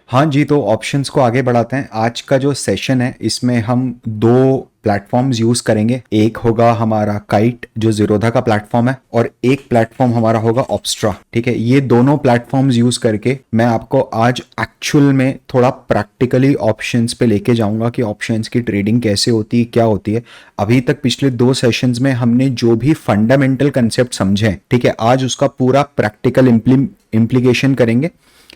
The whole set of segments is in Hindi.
हाँ जी, तो ऑप्शंस को आगे बढ़ाते हैं। आज का जो सेशन है इसमें हम दो प्लेटफॉर्म्स यूज करेंगे। एक होगा हमारा काइट जो जीरोधा का प्लेटफॉर्म है, और एक प्लेटफॉर्म हमारा होगा ऑप्स्ट्रा। ठीक है, ये दोनों प्लेटफॉर्म्स यूज करके मैं आपको आज एक्चुअल में थोड़ा प्रैक्टिकली ऑप्शंस पे लेके जाऊंगा कि ऑप्शंस की ट्रेडिंग कैसे होती है, क्या होती है। अभी तक पिछले दो सेशंस में हमने जो भी फंडामेंटल कंसेप्ट समझे, ठीक है, आज उसका पूरा प्रैक्टिकल इम्प्लीकेशन करेंगे,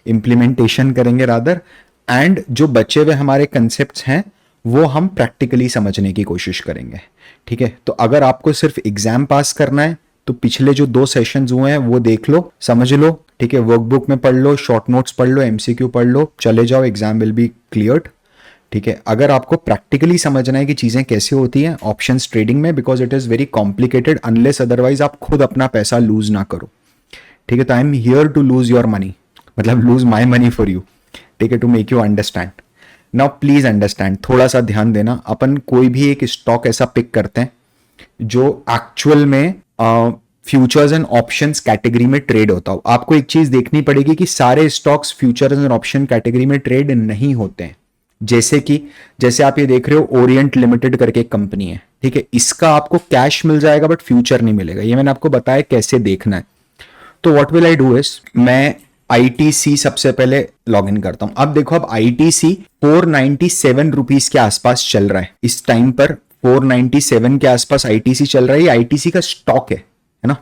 इम्प्लीमेंटेशन करेंगे रादर। एंड जो बचे हुए हमारे कंसेप्ट्स हैं वो हम प्रैक्टिकली समझने की कोशिश करेंगे। ठीक है, तो अगर आपको सिर्फ एग्जाम पास करना है तो पिछले जो दो सेशंस हुए हैं वो देख लो, समझ लो। ठीक है, वर्कबुक में पढ़ लो, शॉर्ट नोट्स पढ़ लो, एमसीक्यू पढ़ लो, चले जाओ, एग्जाम विल बी क्लियर्ड। ठीक है, अगर आपको प्रैक्टिकली समझना है कि चीजें कैसे होती हैं ऑप्शंस ट्रेडिंग में, because it is very complicated, unless otherwise आप खुद अपना पैसा लूज ना करो। ठीक है, तो I am here to lose your money, मतलब lose my money for you. ठीक है, to make you understand. Now please understand, थोड़ा सा ध्यान देना। अपन कोई भी एक स्टॉक ऐसा पिक करते हैं जो एक्चुअल में फ्यूचर्स एंड ऑप्शंस कैटेगरी में ट्रेड होता हो। आपको एक चीज देखनी पड़ेगी कि सारे stocks futures and option category में ट्रेड नहीं होते हैं। जैसे आप ये देख रहे हो, ओरिएंट लिमिटेड करके एक कंपनी है। ठीक है, इसका आपको कैश मिल जाएगा बट फ्यूचर नहीं मिलेगा। ये मैंने आपको बताया कैसे देखना है। तो what will I do is, मैं आईटीसी सबसे पहले लॉग इन करता हूं। अब देखो, अब आईटीसी 497 रुपीज के आसपास चल रहा है इस टाइम पर। 497 के आसपास आईटीसी चल रहा है। ये आईटीसी का स्टॉक है ना।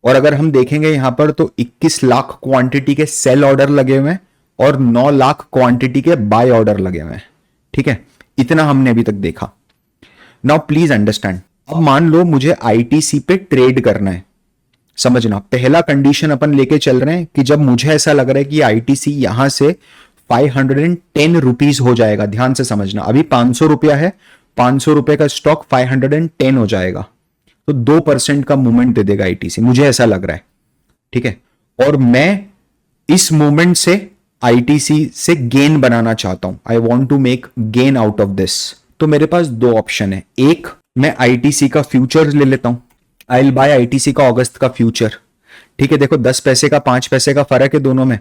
और अगर हम देखेंगे यहां पर तो 21 लाख क्वांटिटी के सेल ऑर्डर लगे हुए हैं और 9 लाख क्वांटिटी के बाय ऑर्डर लगे हुए हैं। ठीक है, इतना हमने अभी तक देखा। नाउ प्लीज अंडरस्टैंड, अब मान लो मुझे आईटीसी पे ट्रेड करना है। समझना, पहला कंडीशन अपन लेके चल रहे हैं कि जब मुझे ऐसा लग रहा है कि आईटीसी यहां से 510 रुपीज हो जाएगा। ध्यान से समझना, अभी 500 रुपया है, 500 रुपए का स्टॉक 510 हो जाएगा तो 2% का मूवमेंट दे देगा आईटीसी, मुझे ऐसा लग रहा है। ठीक है, और मैं इस मूवमेंट से आईटीसी से गेन बनाना चाहता हूं। I want to make gain out of this. तो मेरे पास दो ऑप्शन है। एक, मैं आईटीसी का फ्यूचर ले लेता हूं। आई विल बाय आईटीसी का अगस्त का फ्यूचर। ठीक है, देखो 10 पैसे का 5 पैसे का फर्क है दोनों में,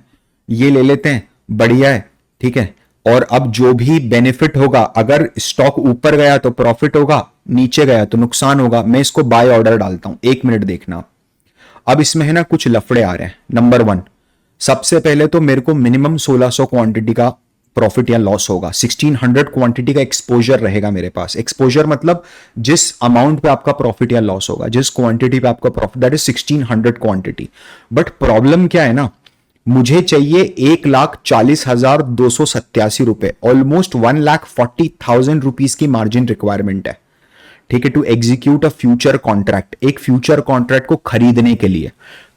ये ले लेते हैं, बढ़िया है। ठीक है, और अब जो भी बेनिफिट होगा, अगर स्टॉक ऊपर गया तो प्रॉफिट होगा, नीचे गया तो नुकसान होगा। मैं इसको बाय ऑर्डर डालता हूं, 1 मिनट देखना। अब इसमें है ना कुछ लफड़े आ रहे हैं। नंबर 1, सबसे पहले तो मेरे को मिनिमम 1600 क्वांटिटी का प्रॉफिट या लॉस होगा। 1600 क्वांटिटी का एक्सपोजर रहेगा मेरे पास। एक्सपोजर मतलब जिस अमाउंट पे आपका प्रॉफिट या लॉस होगा, जिस क्वांटिटी पे आपका profit, that is 1600 quantity. But problem क्या है ना, मुझे चाहिए 1,40,287 रुपए, ऑलमोस्ट 1,40,000 रुपीज की मार्जिन रिक्वायरमेंट है। ठीक है, to execute a future contract, एक फ्यूचर कॉन्ट्रैक्ट को खरीदने के लिए।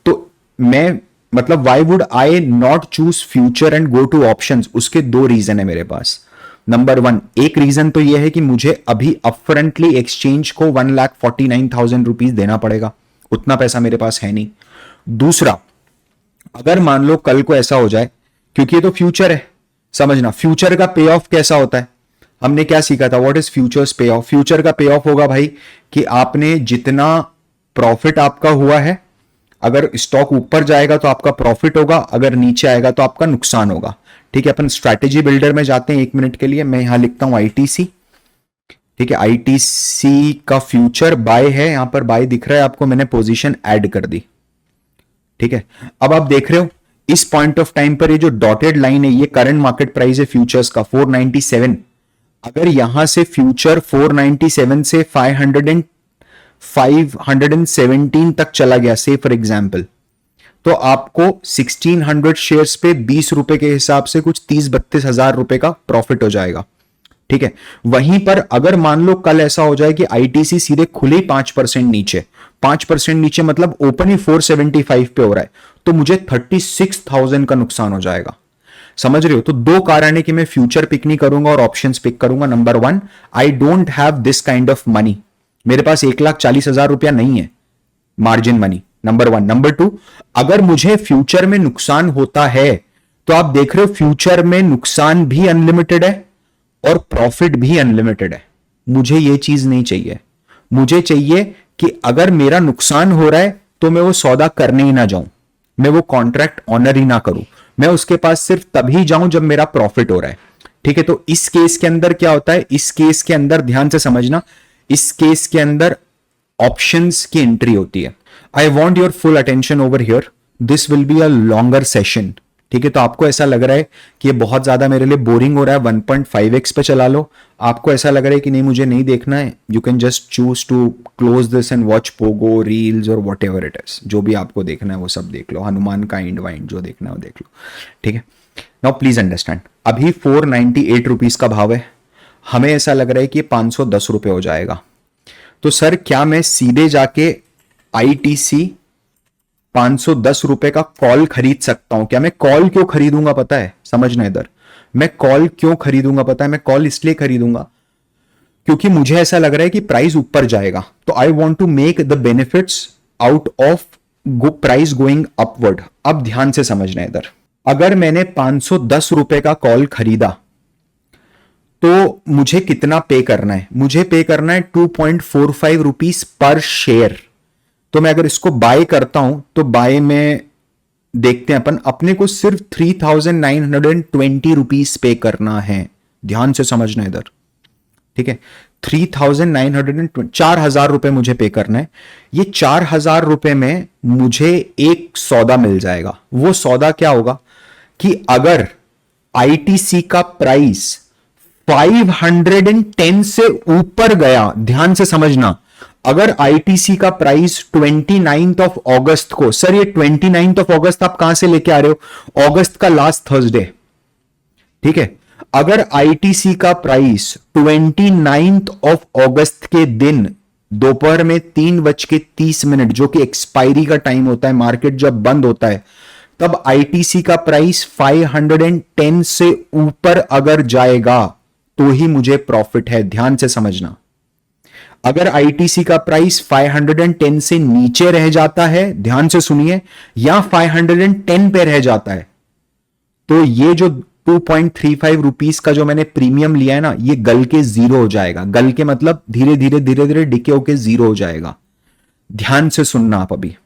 तो मैं मतलब why would I not choose future and go to options, उसके दो रीजन है मेरे पास। नंबर 1, एक रीजन तो यह है कि मुझे अभी अपफ्रंटली एक्सचेंज को 1,49,000 रुपीज देना पड़ेगा, उतना पैसा मेरे पास है नहीं। दूसरा, अगर मान लो कल को ऐसा हो जाए, क्योंकि ये तो फ्यूचर है, समझना, फ्यूचर का पे ऑफ कैसा होता है, हमने क्या सीखा था, व्हाट इज फ्यूचर्स पे ऑफ। फ्यूचर का पे ऑफ होगा भाई कि आपने जितना प्रॉफिट आपका हुआ है, अगर स्टॉक ऊपर जाएगा तो आपका प्रॉफिट होगा, अगर नीचे आएगा तो आपका नुकसान होगा। ठीक है, अपन स्ट्रैटेजी बिल्डर में जाते हैं 1 मिनट के लिए। मैं यहां लिखता हूं आईटीसी। ठीक है, आईटीसी का फ्यूचर बाय है, यहां पर बाय दिख रहा है आपको, मैंने पोजीशन ऐड कर दी। ठीक है, अब आप देख रहे हो इस पॉइंट ऑफ टाइम पर ये जो डॉटेड लाइन है, ये करंट मार्केट प्राइस है फ्यूचर्स का 497। अगर यहां से फ्यूचर 497 से 517 तक चला गया, से फॉर एग्जांपल, तो आपको 1600 शेयर्स पे 20 रुपए के हिसाब से कुछ 30-32 हजार रुपए का प्रॉफिट हो जाएगा। ठीक है, वहीं पर अगर मान लो कल ऐसा हो जाए कि आईटीसी सीधे खुले 5% नीचे, 5% नीचे मतलब ओपन ही 475 पे हो रहा है, तो मुझे 36,000 का नुकसान हो जाएगा। समझ रहे हो? तो दो कारण है कि मैं फ्यूचर पिक नहीं करूंगा और ऑप्शंस पिक करूंगा। Number 1, I don't have this kind of money, मेरे पास 1,40,000 रुपया नहीं है मार्जिन मनी। नंबर 1। नंबर 2, अगर मुझे फ्यूचर में नुकसान होता है तो आप देख रहे हो फ्यूचर में नुकसान भी अनलिमिटेड है और प्रॉफिट भी अनलिमिटेड है। मुझे यह चीज नहीं चाहिए। मुझे चाहिए कि अगर मेरा नुकसान हो रहा है तो मैं वो सौदा करने ही ना जाऊं, मैं वो कॉन्ट्रैक्ट ऑनर ही ना करूं। मैं उसके पास सिर्फ तभी जाऊं जब मेरा प्रॉफिट हो रहा है। ठीक है, तो इस केस के अंदर क्या होता है, इस केस के अंदर ध्यान से समझना, इस केस के अंदर ऑप्शंस की एंट्री होती है। I want your full attention over here, this will be a longer session. ठीक है, तो आपको ऐसा लग रहा है कि ये बहुत ज्यादा मेरे लिए बोरिंग हो रहा है, 1.5x पे चला लो। आपको ऐसा लग रहा है कि नहीं मुझे नहीं देखना है, you can just choose to close this and watch Pogo reels और वॉट एवर इट इज, जो भी आपको देखना है वो सब देख लो, हनुमान काइंड वाइंड जो देखना है वो देख लो। ठीक है, नाउ प्लीज अंडरस्टैंड, अभी 498 रुपीज का भाव है, हमें ऐसा लग रहा है कि 510 रुपए हो जाएगा। तो सर क्या मैं सीधे जाके आईटीसी 510 रुपए का कॉल खरीद सकता हूं क्या? मैं कॉल क्यों खरीदूंगा पता है, समझना इधर, मैं कॉल क्यों खरीदूंगा पता है, मैं कॉल इसलिए खरीदूंगा क्योंकि मुझे ऐसा लग रहा है कि प्राइस ऊपर जाएगा, तो I want to make the benefits out of price going upward. अब ध्यान से समझना इधर, अगर मैंने 510 रुपए का कॉल खरीदा तो मुझे कितना पे करना है, मुझे पे करना है 2.45 रुपीज पर शेयर। तो मैं अगर इसको बाय करता हूं तो बाय में देखते हैं अपन, अपने को सिर्फ 3,920 रुपीज पे करना है, ध्यान से समझना इधर। ठीक है, 3,920, 4,000 रुपए मुझे पे करना है। ये 4,000 रुपए में मुझे एक सौदा मिल जाएगा। वो सौदा क्या होगा कि अगर आईटीसी का प्राइस 510 से ऊपर गया, ध्यान से समझना, अगर आईटीसी का प्राइस 29th ऑफ अगस्त को, सर ये 29th ऑफ अगस्त आप कहां से लेके आ रहे हो, अगस्त का लास्ट थर्सडे। ठीक है, अगर आईटीसी का प्राइस 29th ऑफ अगस्त के दिन दोपहर में 3:30 जो कि एक्सपायरी का टाइम होता है, मार्केट जब बंद होता है, तब आईटीसी का प्राइस 510 से ऊपर अगर जाएगा तो ही मुझे प्रॉफिट है, ध्यान से समझना। अगर आईटीसी का प्राइस 510 से नीचे रह जाता है, ध्यान से सुनिए, या 510 पे रह जाता है, तो ये जो 2.35 रुपीज का जो मैंने प्रीमियम लिया है ना, ये गल के जीरो हो जाएगा। गल के मतलब धीरे धीरे धीरे धीरे डिके होके जीरो हो जाएगा। ध्यान से सुनना आप अभी।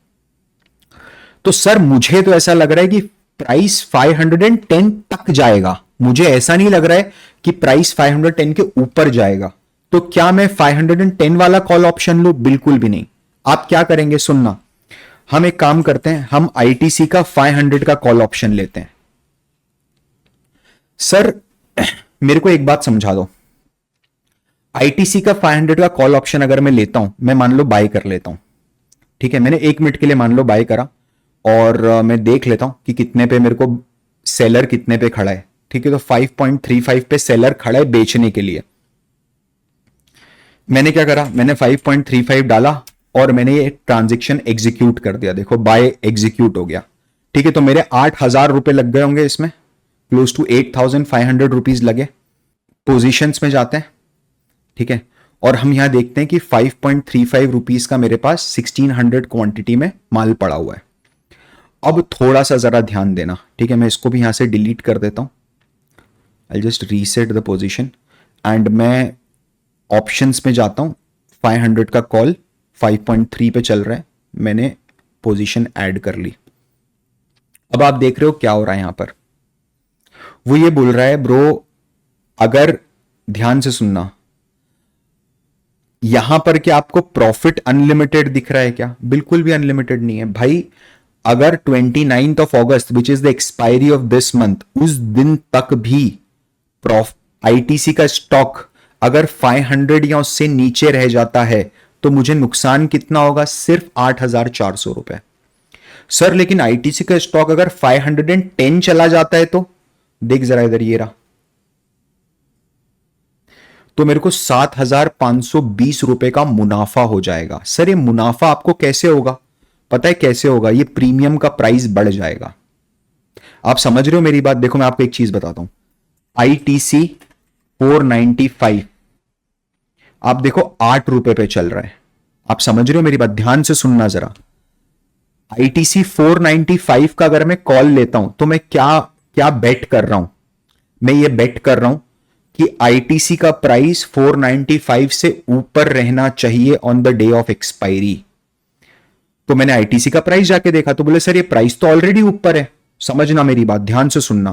तो सर मुझे तो ऐसा लग रहा है कि प्राइस 510 तक जाएगा, मुझे ऐसा नहीं लग रहा है कि प्राइस 510 के ऊपर जाएगा। तो क्या मैं 510 वाला कॉल ऑप्शन लूं? बिल्कुल भी नहीं। आप क्या करेंगे सुनना, हम एक काम करते हैं, हम आईटीसी का 500 का कॉल ऑप्शन लेते हैं। सर मेरे को एक बात समझा दो, आईटीसी का 500 का कॉल ऑप्शन अगर मैं लेता हूं, मैं मान लो बाय कर लेता हूं। ठीक है, मैंने 1 मिनट के लिए मान लो बाय करा और मैं देख लेता हूं कि कितने पे मेरे को सेलर कितने पे खड़ा है। ठीक है, तो 5.35 पे सेलर खड़ा है बेचने के लिए। मैंने क्या करा, मैंने 5.35 डाला और मैंने ये ट्रांजेक्शन एग्जीक्यूट कर दिया। देखो बाय एग्जीक्यूट हो गया। ठीक है, तो मेरे 8,000 रुपए लग गए होंगे इसमें, क्लोज टू 8,500 रुपीज लगे। पोजीशंस में जाते हैं। ठीक है, और हम यहां देखते हैं कि 5.35 रुपीज का मेरे पास 1600 क्वांटिटी में माल पड़ा हुआ है। अब थोड़ा सा जरा ध्यान देना। ठीक है, मैं इसको भी यहां से डिलीट कर देता हूं। I just reset the position and मैं ऑप्शंस में जाता हूं। 500 का कॉल 5.3 पे चल रहा है, मैंने पोजीशन ऐड कर ली। अब आप देख रहे हो क्या हो रहा है यहां पर, वो ये बोल रहा है ब्रो, अगर ध्यान से सुनना, यहां पर क्या आपको प्रॉफिट अनलिमिटेड दिख रहा है क्या? बिल्कुल भी अनलिमिटेड नहीं है भाई। अगर 29th of August which is the expiry of this month, उस दिन तक भी आईटीसी का स्टॉक अगर 500 या उससे नीचे रह जाता है तो मुझे नुकसान कितना होगा? सिर्फ 8,400 रुपए। सर लेकिन आईटीसी का स्टॉक अगर 510 चला जाता है तो देख जरा इधर, ये रहा, तो मेरे को 7,520 रुपए का मुनाफा हो जाएगा। सर ये मुनाफा आपको कैसे होगा? पता है कैसे होगा? ये प्रीमियम का प्राइस बढ़ जाएगा। आप समझ रहे हो मेरी बात? देखो मैं आपको एक चीज बताता हूं, आईटीसी 495, आप देखो 8 रुपए पे चल रहा है। आप समझ रहे हो मेरी बात? ध्यान से सुनना जरा। आईटीसी 495 का अगर मैं कॉल लेता हूं तो मैं क्या क्या बेट कर रहा हूं? मैं ये बेट कर रहा हूं कि आईटीसी का प्राइस 495 से ऊपर रहना चाहिए on the day of expiry. तो मैंने आईटीसी का प्राइस जाके देखा तो बोले सर ये प्राइस तो ऑलरेडी ऊपर है, समझना मेरी बात, ध्यान से सुनना।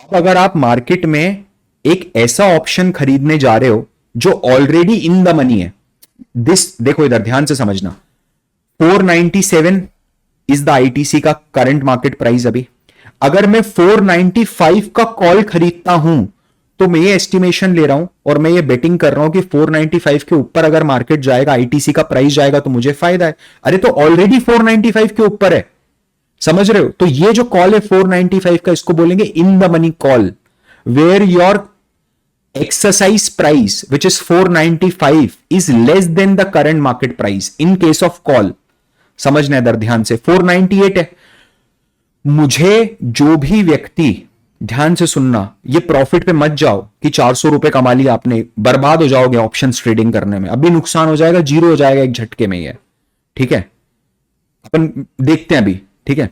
अब अगर आप मार्केट में एक ऐसा ऑप्शन खरीदने जा रहे हो जो ऑलरेडी इन द मनी है, दिस देखो इधर ध्यान से समझना, 497 इज द आईटीसी का करंट मार्केट प्राइस अभी। अगर मैं 495 का कॉल खरीदता हूं तो मैं ये एस्टिमेशन ले रहा हूं और मैं ये बेटिंग कर रहा हूं कि 495 के ऊपर अगर मार्केट जाएगा, आईटीसी का प्राइस जाएगा तो मुझे फायदा है। अरे तो ऑलरेडी 495 के ऊपर है, समझ रहे हो? तो ये जो कॉल है 495 का, इसको बोलेंगे in the money call, where your exercise price which is 495 is less than the current market price in case of call। समझना इधर ध्यान से, 498 है। मुझे जो भी व्यक्ति, ध्यान से सुनना, ये प्रॉफिट पे मत जाओ कि 400 रुपए कमा लिया आपने, बर्बाद हो जाओगे ऑप्शंस ट्रेडिंग करने में, अभी नुकसान हो जाएगा, जीरो हो जाएगा एक झटके में ये, ठीक है? अपन देखते हैं अभी, ठीक है?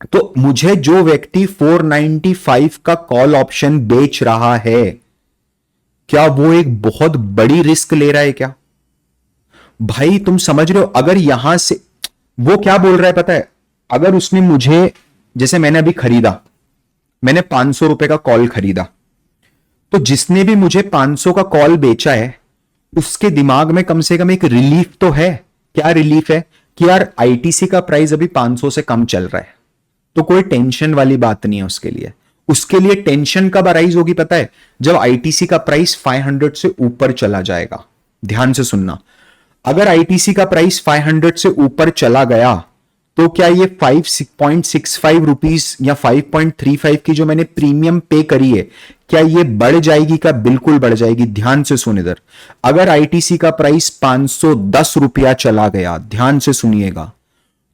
तो मुझे जो व्यक्ति 495 का कॉल ऑप्शन बेच रहा है, क्या वो एक बहुत बड़ी रिस्क ले रहा है क्या? भाई तुम समझ रहे हो? अगर यहां से वो क्या बोल रहा है पता है, अगर उसने मुझे, जैसे मैंने अभी खरीदा, मैंने 500 रुपए का कॉल खरीदा, तो जिसने भी मुझे 500 का कॉल बेचा है उसके दिमाग में कम से कम एक रिलीफ तो है। क्या रिलीफ है? कि यार आईटीसी का प्राइस अभी 500 से कम चल रहा है, तो कोई टेंशन वाली बात नहीं है उसके लिए। उसके लिए टेंशन कब अराइज होगी पता है? जब आईटीसी का प्राइस 500 से ऊपर चला जाएगा। ध्यान से सुनना, अगर आईटीसी का प्राइस 500 से ऊपर चला गया तो क्या ये 5.65 रुपीज या 5.35 की जो मैंने प्रीमियम पे करी है, क्या ये बढ़ जाएगी? का बिल्कुल बढ़ जाएगी। ध्यान से सुन इधर, अगर आईटीसी का प्राइस 510 रुपया चला गया, ध्यान से सुनिएगा,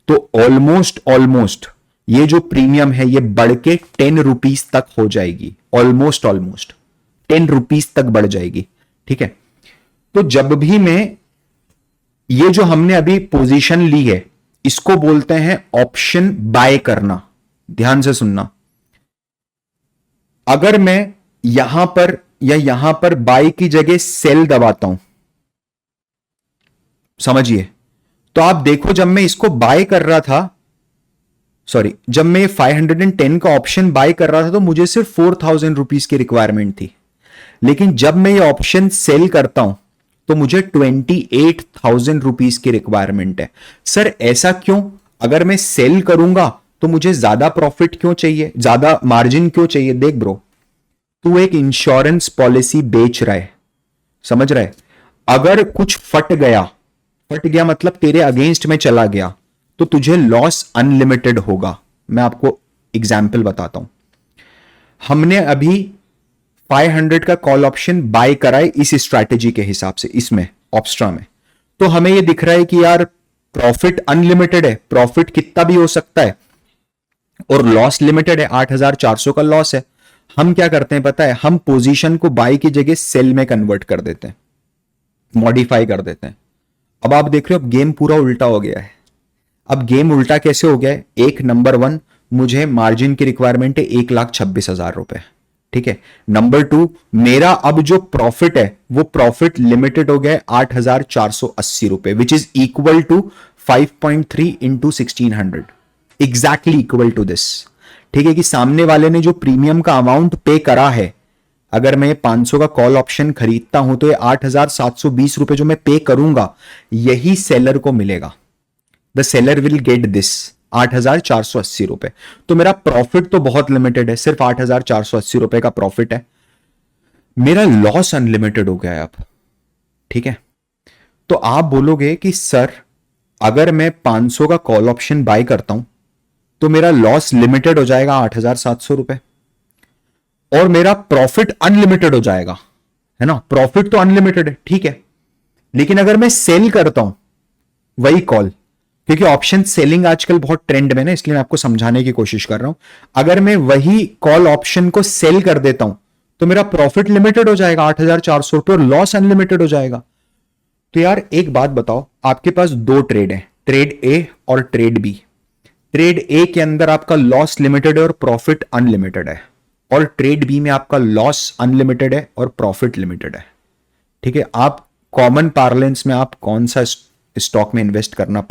तो ऑलमोस्ट ये जो प्रीमियम है ये बढ़ के 10 रुपीज तक हो जाएगी। ऑलमोस्ट 10 रुपीज तक बढ़ जाएगी, ठीक है? तो जब भी मैं, ये जो हमने अभी पोजीशन ली है, इसको बोलते हैं ऑप्शन बाय करना। ध्यान से सुनना, अगर मैं यहां पर या यहां पर बाय की जगह सेल दबाता हूं, समझिए, तो आप देखो जब मैं इसको बाय कर रहा था, सॉरी, जब मैं 510 का ऑप्शन बाय कर रहा था तो मुझे सिर्फ 4000 रुपीज की रिक्वायरमेंट थी, लेकिन जब मैं ये ऑप्शन सेल करता हूं तो मुझे 28,000 रुपीज की रिक्वायरमेंट है। सर ऐसा क्यों? अगर मैं सेल करूंगा तो मुझे ज्यादा प्रॉफिट क्यों चाहिए, ज्यादा मार्जिन क्यों चाहिए? देख ब्रो, तू एक इंश्योरेंस पॉलिसी बेच रहा है, समझ रहा है? अगर कुछ फट गया मतलब तेरे अगेंस्ट में चला गया, तो तुझे लॉस अनलिमिटेड होगा। मैं आपको एग्जाम्पल बताता हूं। हमने अभी 500 का कॉल ऑप्शन बाय कराए इस स्ट्रैटेजी के हिसाब से, इसमें ऑप्स्ट्रा में, तो हमें यह दिख रहा है कि यार प्रॉफिट अनलिमिटेड है, प्रॉफिट कितना भी हो सकता है, और लॉस लिमिटेड है, 8400 का लॉस है। हम क्या करते हैं पता है? हम पोजीशन को बाय की जगह सेल में कन्वर्ट कर देते हैं, मॉडिफाई कर देते हैं। अब आप देख रहे हो, अब गेम पूरा उल्टा हो गया है। अब गेम उल्टा कैसे हो गया है? एक, नंबर 1, मुझे मार्जिन की रिक्वायरमेंट है 1,26,000 रुपए, ठीक है? नंबर 2, मेरा अब जो प्रॉफिट है वो प्रॉफिट लिमिटेड हो गया है 8,480 रुपए, which is equal to 5.3 into 1600, exactly equal to this, ठीक है? कि सामने वाले ने जो प्रीमियम का अमाउंट पे करा है, अगर मैं 500 का कॉल ऑप्शन खरीदता हूं तो ये 8,720 रुपए जो मैं पे करूंगा, यही सेलर को मिलेगा। The seller will get this 8,480 रुपए। तो मेरा प्रॉफिट तो बहुत लिमिटेड है, सिर्फ 8,480 रुपए का प्रॉफिट है, मेरा लॉस अनलिमिटेड हो गया है अब, ठीक है? तो आप बोलोगे कि सर अगर मैं 500 का कॉल ऑप्शन बाय करता हूं तो मेरा लॉस लिमिटेड हो जाएगा 8,700 रुपए और मेरा प्रॉफिट अनलिमिटेड हो जाएगा, है ना? प्रॉफिट तो अनलिमिटेड है, ठीक है, लेकिन अगर मैं सेल करता हूं वही कॉल, क्योंकि ऑप्शन सेलिंग आजकल बहुत ट्रेंड में ना, इसलिए मैं आपको समझाने की कोशिश कर रहा हूं। अगर मैं वही कॉल ऑप्शन को सेल कर देता हूं तो मेरा प्रॉफिट लिमिटेड हो जाएगा 8,400 रुपए और लॉस अनलिमिटेड हो जाएगा। तो यार एक बात बताओ, आपके पास दो ट्रेड है, ट्रेड ए और ट्रेड बी। ट्रेड ए के अंदर आपका लॉस लिमिटेड है और प्रॉफिट अनलिमिटेड है, और ट्रेड बी में आपका लॉस अनलिमिटेड है और प्रॉफिट लिमिटेड है, ठीक है? आप कॉमन पार्लेंस में आप कौन सा स्टॉक में इन्वेस्ट करना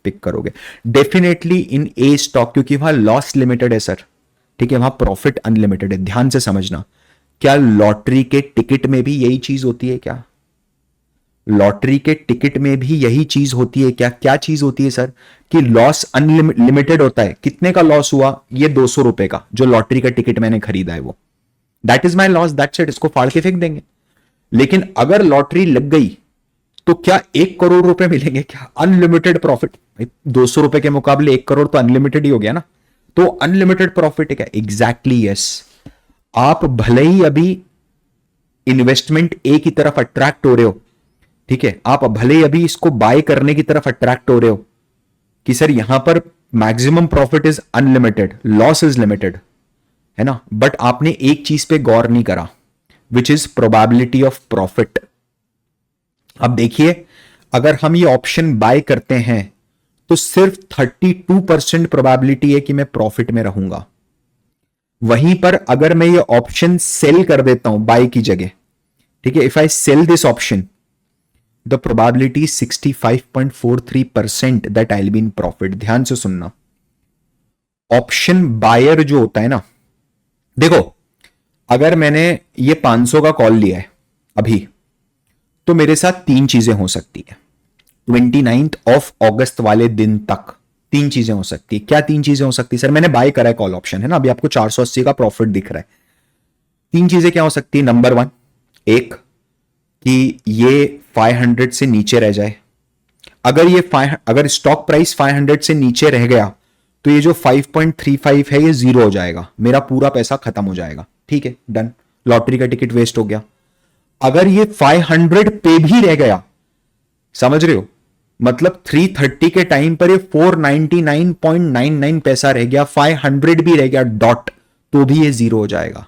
पिक करोगे? डेफिनेटली इन ए स्टॉक, क्योंकि वहां लॉस लिमिटेड है सर, ठीक है, वहां प्रॉफिट अनलिमिटेड है। ध्यान से समझना, क्या लॉटरी के टिकट में भी यही चीज होती है क्या? लॉटरी के टिकट में भी यही चीज होती है क्या? क्या चीज होती है सर? कि लॉस अनलिमिटेड होता है। कितने का लॉस हुआ? ये 200 रुपए का जो लॉटरी का टिकट मैंने खरीदा है वो, that is my loss, that's it, इसको फाड़ के फेंक देंगे। लेकिन अगर लॉटरी लग गई तो क्या 1 करोड़ रुपए मिलेंगे क्या? Unlimited profit. 200 रुपए के मुकाबले 1 करोड़ तो अनलिमिटेड ही हो गया ना, तो अनलिमिटेड प्रॉफिट है क्या? Exactly yes. आप भले ही अभी इन्वेस्टमेंट ए की तरफ अट्रैक्ट हो रहे हो, ठीक है, आप भले ही अभी इसको बाय करने की तरफ अट्रैक्ट हो रहे हो कि सर यहां पर maximum profit is unlimited, loss is limited, है ना, बट आपने एक चीज पे गौर नहीं करा, which is probability of profit. अब देखिए, अगर हम ये ऑप्शन बाय करते हैं तो सिर्फ 32% प्रोबेबिलिटी है कि मैं प्रॉफिट में रहूंगा। वहीं पर अगर मैं ये ऑप्शन सेल कर देता हूं बाय की जगह, ठीक है, if I sell this option, the probability 65.43% that I will be in profit. ध्यान से सुनना, ऑप्शन बायर जो होता है ना, देखो अगर मैंने ये 500 का कॉल लिया है अभी, तो मेरे साथ तीन चीजें हो सकती है 29th ऑफ अगस्त वाले दिन तक। तीन चीजें हो सकती है। क्या तीन चीजें हो सकती है सर? मैंने बाय करा है कॉल ऑप्शन, है ना, अभी आपको 480 का प्रॉफिट दिख रहा है। तीन चीजें क्या हो सकती है? नंबर वन, एक कि ये 500 से नीचे रह जाए। अगर स्टॉक प्राइस 500 से नीचे रह गया तो ये जो 5.35 है ये जीरो हो जाएगा, मेरा पूरा पैसा खत्म हो जाएगा। ठीक है, डन, लॉटरी का टिकट वेस्ट हो गया। अगर ये 500 पे भी रह गया, समझ रहे हो, मतलब 330 के टाइम पर ये 499.99 पैसा रह गया, 500 भी रह गया डॉट, तो भी ये जीरो हो जाएगा।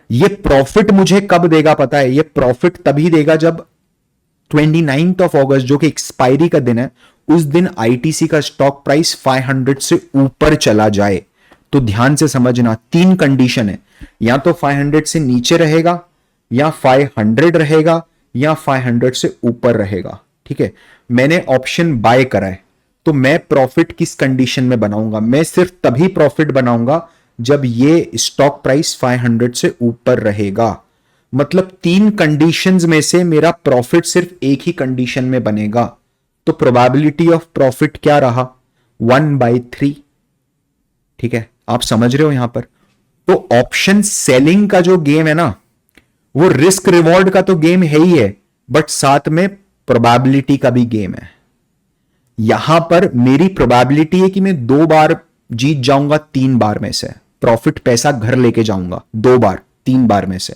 ये प्रॉफिट मुझे कब देगा पता है? ये प्रॉफिट तभी देगा जब 29th ऑफ अगस्त, जो कि एक्सपायरी का दिन है, उस दिन आईटीसी का स्टॉक प्राइस 500 से ऊपर चला जाए। तो ध्यान से समझना, तीन कंडीशन है, या तो 500 से नीचे रहेगा, या 500 रहेगा, या 500 से ऊपर रहेगा। ठीक है, मैंने ऑप्शन बाय करा है, तो मैं प्रॉफिट किस कंडीशन में बनाऊंगा? मैं सिर्फ तभी प्रॉफिट बनाऊंगा जब ये स्टॉक प्राइस 500 से ऊपर रहेगा। मतलब तीन कंडीशंस में से मेरा प्रॉफिट सिर्फ एक ही कंडीशन में बनेगा। तो प्रोबेबिलिटी ऑफ प्रॉफिट क्या रहा? 1/3। ठीक है, आप समझ रहे हो यहां पर? तो ऑप्शन सेलिंग का जो गेम है ना, वो रिस्क रिवॉर्ड का तो गेम है ही है, बट साथ में प्रोबेबिलिटी का भी गेम है। यहां पर मेरी प्रोबेबिलिटी है कि मैं 2 बार जीत जाऊंगा 3 बार में से, प्रॉफिट पैसा घर लेके जाऊंगा 2 बार 3 बार में से।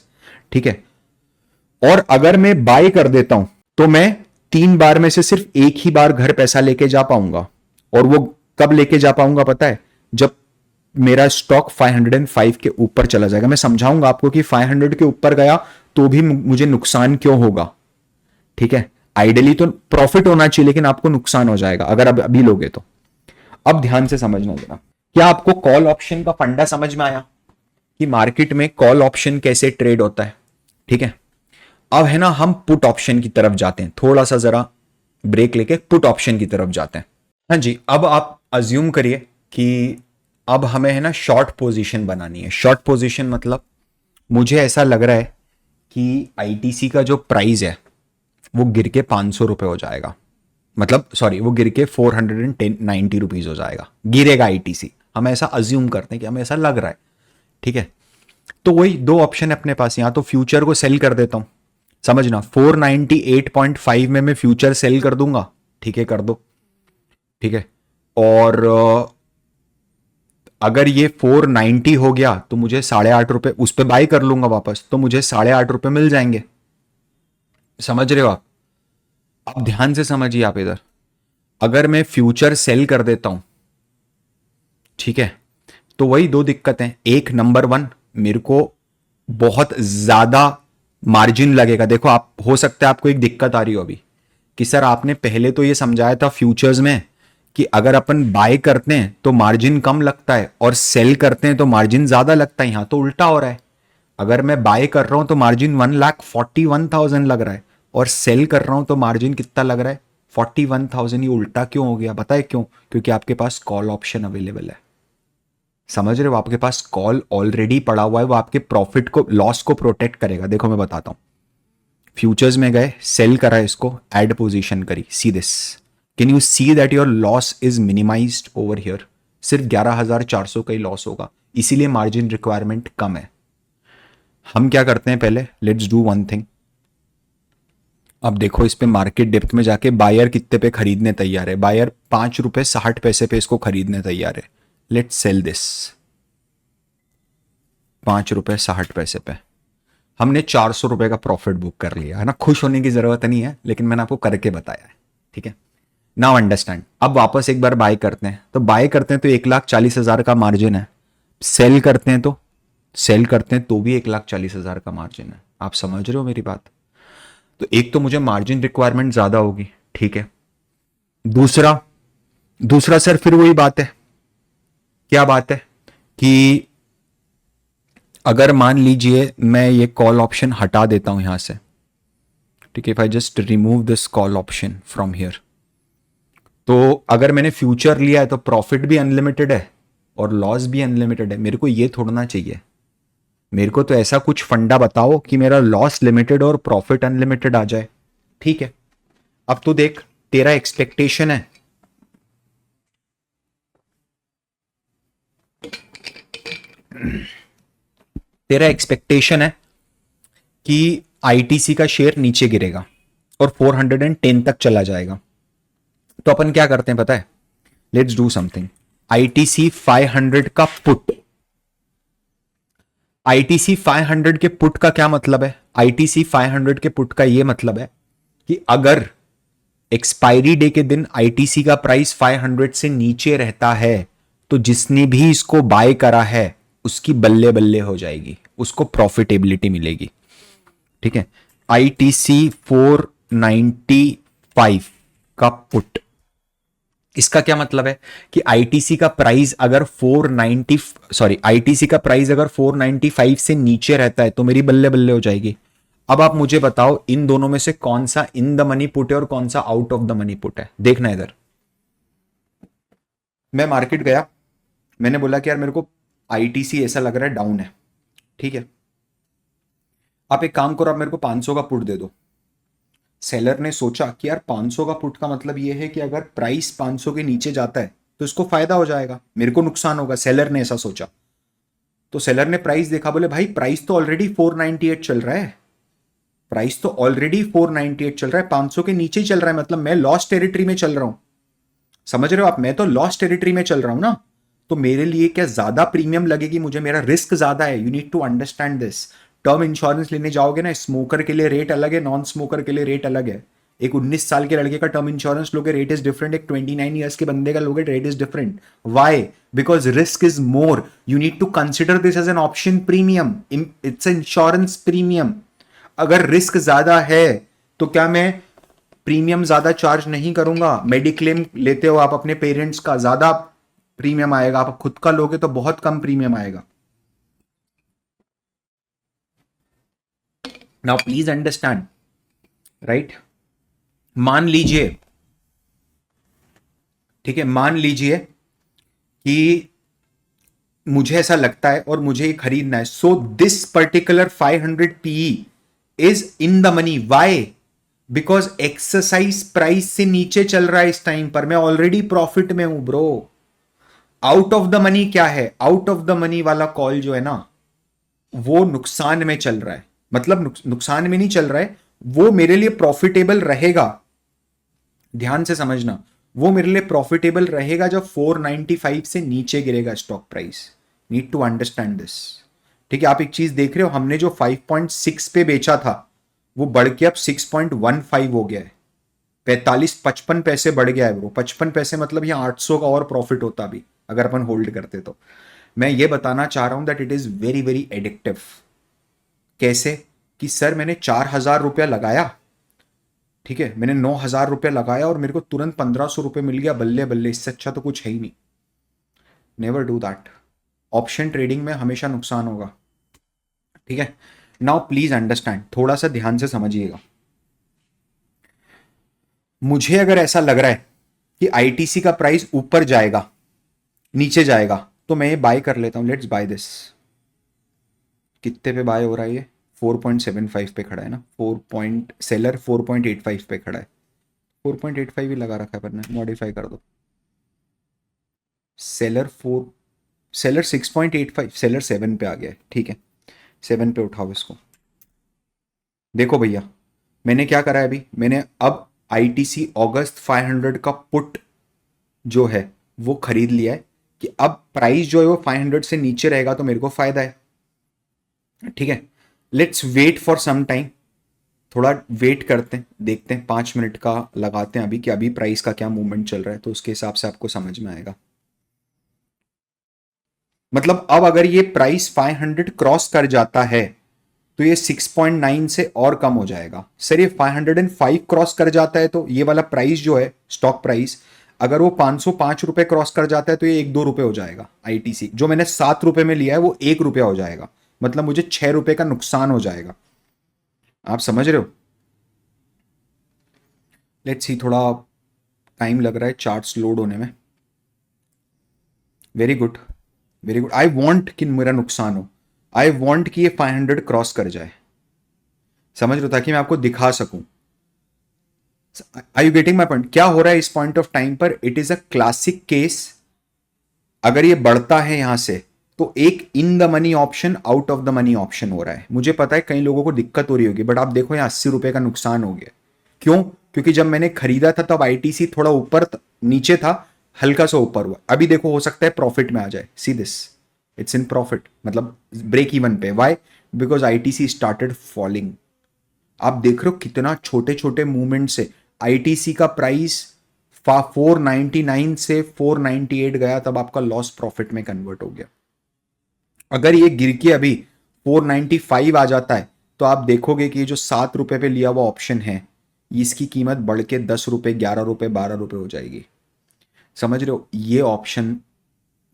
ठीक है, और अगर मैं बाय कर देता हूं तो मैं 3 बार में से सिर्फ एक ही बार घर पैसा लेके जा पाऊंगा। और वो कब लेके जा पाऊंगा पता है? जब मेरा स्टॉक 505 के ऊपर चला जाएगा। मैं समझाऊंगा आपको कि 500 के ऊपर गया तो भी मुझे नुकसान क्यों होगा। ठीक है, आइडियली तो प्रॉफिट होना चाहिए, लेकिन आपको नुकसान हो जाएगा अगर अब अभी लोगे तो। अब ध्यान से समझना जरा, क्या आपको कॉल ऑप्शन का फंडा समझ में आया कि मार्केट में कॉल ऑप्शन कैसे ट्रेड होता है? ठीक है, अब है ना, हम पुट ऑप्शन की तरफ जाते हैं। थोड़ा सा जरा ब्रेक लेके पुट ऑप्शन की तरफ जाते हैं। हाँ जी, अब आप अज्यूम करिए कि अब हमें है ना शॉर्ट पोजीशन बनानी है। शॉर्ट पोजीशन मतलब मुझे ऐसा लग रहा है कि आईटीसी का जो प्राइस है वो गिर के 500 रुपए हो जाएगा, मतलब सॉरी, वो गिर के 490 रुपीज हो जाएगा, गिरेगा आईटीसी। हम ऐसा अज्यूम करते हैं कि हमें ऐसा लग रहा है। ठीक है, तो वही दो ऑप्शन है अपने पास। यहां तो फ्यूचर को सेल कर देता हूं, समझना, 498.5 में मैं फ्यूचर सेल कर दूंगा। ठीक है, कर दो। ठीक है, और अगर ये 490 हो गया तो मुझे 8.5 रुपए उस पर बाय कर लूंगा वापस, तो मुझे 8.5 रुपए मिल जाएंगे। समझ रहे हो आप? अब ध्यान से समझिए आप इधर, अगर मैं फ्यूचर सेल कर देता हूं, ठीक है, तो वही दो दिक्कतें। एक, नंबर वन, मेरे को बहुत ज्यादा मार्जिन लगेगा। देखो, आप हो सकता है आपको एक दिक्कत आ रही हो अभी कि सर आपने पहले तो ये समझाया था फ्यूचर्स में कि अगर अपन बाय करते हैं तो मार्जिन कम लगता है और सेल करते हैं तो मार्जिन ज्यादा लगता है। यहां तो उल्टा हो रहा है। अगर मैं बाय कर रहा हूं तो मार्जिन 1,41,000 लग रहा है, और सेल कर रहा हूं तो मार्जिन कितना लग रहा है? 41,000 ये उल्टा क्यों हो गया? बताए क्यों? क्योंकि आपके पास कॉल ऑप्शन अवेलेबल है। समझ रहे हो? आपके पास कॉल ऑलरेडी पड़ा हुआ है, वो आपके प्रॉफिट को, लॉस को प्रोटेक्ट करेगा। देखो मैं बताता हूं, फ्यूचर्स में गए, सेल करा इसको, एड पोजीशन करी, see this, can you see that your loss is minimised over here? सिर्फ 11,400 का ही लॉस होगा, इसीलिए मार्जिन रिक्वायरमेंट कम है। हम क्या करते हैं, पहले लेट्स डू वन थिंग। अब देखो इस पे मार्केट डेप्थ में जाके बायर कितने पे खरीदने तैयार है? बायर 5 रुपए 60 पैसे पे इसको खरीदने तैयार है। लेट्स सेल दिस 5 रुपए 60 पैसे पे। हमने 400 रुपए का प्रॉफिट बुक कर लिया है ना, खुश होने की जरूरत नहीं है, लेकिन मैंने आपको करके बताया है, ठीक है? Now understand. अब वापस एक बार बाय करते हैं, तो बाय करते हैं तो 1,40,000 का मार्जिन है। सेल करते हैं तो, सेल करते हैं तो भी 1,40,000 का मार्जिन है। आप समझ रहे हो मेरी बात? तो एक तो मुझे मार्जिन रिक्वायरमेंट ज्यादा होगी, ठीक है। दूसरा, दूसरा सर फिर वही बात है, क्या बात है कि अगर मान लीजिए मैं ये कॉल ऑप्शन हटा देता हूं यहां से, ठीक है, if I just remove this call option from here, तो अगर मैंने फ्यूचर लिया है तो प्रॉफिट भी अनलिमिटेड है और लॉस भी अनलिमिटेड है। मेरे को ये थोड़ना चाहिए, मेरे को तो ऐसा कुछ फंडा बताओ कि मेरा लॉस लिमिटेड और प्रॉफिट अनलिमिटेड आ जाए, ठीक है। अब तो देख, तेरा एक्सपेक्टेशन है, तेरा एक्सपेक्टेशन है कि आईटीसी का शेयर नीचे गिरेगा और 410 तक चला जाएगा। तो अपन क्या करते हैं पता है? Let's do something. आईटीसी 500 का पुट, आईटीसी 500 के पुट का क्या मतलब है? आईटीसी 500 के पुट का यह मतलब है कि अगर एक्सपायरी डे के दिन आईटीसी का प्राइस 500 से नीचे रहता है तो जिसने भी इसको बाय करा है उसकी बल्ले बल्ले हो जाएगी, उसको प्रॉफिटेबिलिटी मिलेगी, ठीक है। आईटीसी 495 का पुट, इसका क्या मतलब है कि आईटीसी का प्राइस अगर 490, सॉरी, आईटीसी का प्राइस अगर 495 से नीचे रहता है तो मेरी बल्ले बल्ले हो जाएगी। अब आप मुझे बताओ इन दोनों में से कौन सा इन द मनी पुट है और कौन सा out of the money put है? देखना इधर, मैं मार्केट गया, मैंने बोला कि यार मेरे को आईटीसी ऐसा लग रहा है डाउन है, ठीक है। आप एक काम करो, आप मेरे को 500 का पुट दे दो। सेलर ने सोचा कि यार 500 का पुट का मतलब ये है कि अगर प्राइस 500 के नीचे जाता है तो इसको फायदा हो जाएगा, मेरे को नुकसान होगा। सेलर ने ऐसा सोचा, तो सेलर ने प्राइस देखा, बोले भाई प्राइस तो ऑलरेडी 498 चल रहा है, प्राइस तो ऑलरेडी 498 चल रहा है, 500 के नीचे ही चल रहा है, मतलब मैं लॉस टेरिटरी में चल रहा हूं। समझ रहे हो आप? मैं तो लॉस टेरिटरी में चल रहा हूं ना, तो मेरे लिए क्या ज्यादा प्रीमियम लगेगी मुझे? मेरा रिस्क ज्यादा है। You need to understand this. Term insurance लेने जाओगे ना, स्मोकर के लिए रेट अलग है, नॉन स्मोकर के लिए रेट अलग है। एक 19 साल के लड़के का टर्म इंश्योरेंस लोगे, रेट इज डिफरेंट। एक 29 ईयर्स के बंदे का लोगे, rate is different. Why? Because risk is more. You need to consider this as an option premium, it's insurance premium. अगर रिस्क ज्यादा है तो क्या मैं प्रीमियम ज्यादा चार्ज नहीं करूंगा? मेडिक्लेम लेते हो आप अपने पेरेंट्स का, ज्यादा प्रीमियम आएगा। आप खुद का लोगे तो बहुत कम प्रीमियम आएगा। Now please understand, right? मान लीजिए, ठीक है, मान लीजिए कि मुझे ऐसा लगता है और मुझे ये खरीदना है, so this particular 500 PE is in the money. Why? Because exercise price से नीचे चल रहा है इस टाइम पर, मैं ऑलरेडी प्रॉफिट में हूं bro. Out of the money क्या है? आउट ऑफ द मनी वाला कॉल जो है ना, वो नुकसान में चल रहा है, मतलब नुकसान में नहीं चल रहा है, वो मेरे लिए प्रॉफिटेबल रहेगा। ध्यान से समझना, वो मेरे लिए प्रॉफिटेबल रहेगा जब 495 से नीचे गिरेगा stock price. Need to understand this, ठीक है। आप एक चीज देख रहे हो, हमने जो 5.6 पे बेचा था वो बढ़ के अब 6.15 हो गया है। 45-55 पैसे बढ़ गया है ब्रो। 55 पैसे मतलब यहाँ 800 का और प्रॉफिट होता अभी अगर अपन होल्ड करते तो। मैं ये बताना चाह रहा हूं that it is very very addictive. कैसे? कि सर मैंने 4,000 रुपया लगाया, ठीक है, मैंने 9,000 रुपया लगाया और मेरे को तुरंत 1,500 रुपये मिल गया, बल्ले बल्ले, इससे अच्छा तो कुछ है ही नहीं। Never do that. Option trading में हमेशा नुकसान होगा, ठीक है। नाउ प्लीज अंडरस्टैंड, थोड़ा सा ध्यान से समझिएगा। मुझे अगर ऐसा लग रहा है कि आईटीसी का प्राइस ऊपर जाएगा नीचे जाएगा तो मैं ये बाय कर लेता हूं। Let's buy this. कितने पे बाय हो रहा है ये? 4.75 पे खड़ा है ना। 4.85 पे खड़ा है। 4.85 ही लगा रखा है पर मॉडिफाई कर दो। सेलर 4, सेलर 6.85, सेलर 7 पे आ गया है। ठीक है, 7 पे उठाओ इसको। देखो भैया, मैंने क्या करा है अभी, मैंने अब आईटीसी अगस्त 500 का पुट जो है वो खरीद लिया है कि अब प्राइस जो है वो 500 से नीचे रहेगा तो मेरे को फायदा है। ठीक है, let's wait for some time. थोड़ा वेट करते हैं, देखते हैं 5 मिनट का लगाते हैं अभी कि अभी प्राइस का क्या मूवमेंट चल रहा है, तो उसके हिसाब से आपको समझ में आएगा। मतलब अब अगर ये प्राइस 500 क्रॉस कर जाता है तो ये 6.9 से और कम हो जाएगा। सर ये 505 क्रॉस कर जाता है तो ये वाला प्राइस जो है स्टॉक प्राइस, अगर वो 505 रुपए क्रॉस कर जाता है तो ये 1-2 रुपए हो जाएगा। आईटीसी जो मैंने 7 रुपए में लिया है वो 1 रुपया हो जाएगा। मतलब मुझे 6 रुपए का नुकसान हो जाएगा। आप समझ रहे हो? लेट्स सी, थोड़ा टाइम लग रहा है चार्ट्स लोड होने में। Very good, very good. I want कि मेरा नुकसान हो। आई वॉन्ट कि ये 500 क्रॉस कर जाए। समझ रहे हो? ताकि मैं आपको दिखा सकूं। आई यू गेटिंग माई पॉइंट? क्या हो रहा है इस पॉइंट ऑफ टाइम पर? It is a classic case. अगर ये बढ़ता है यहां से तो एक इन the money option, out of the money option हो रहा है। मुझे पता है कई लोगों को दिक्कत हो रही होगी, बट आप देखो यहाँ 80 रुपए का नुकसान हो गया। क्यों? क्योंकि जब मैंने खरीदा था तब आईटीसी थोड़ा ऊपर नीचे था, हल्का सा ऊपर हुआ। अभी देखो हो सकता है प्रॉफिट में आ जाए। See this, it's in profit, मतलब ब्रेक इवन पे। Why? Because ITC started falling. आप देख रहे हो कितना छोटे छोटे मूवमेंट से आईटीसी का प्राइस 499 से 498 गया, तब आपका लॉस प्रॉफिट में कन्वर्ट हो गया। अगर ये गिर के अभी 495 आ जाता है तो आप देखोगे कि ये जो 7 रुपए पे लिया हुआ ऑप्शन है, इसकी कीमत बढ़ के 10 रुपए, 11 रुपए, 12 रुपए हो जाएगी। समझ रहे हो? ये ऑप्शन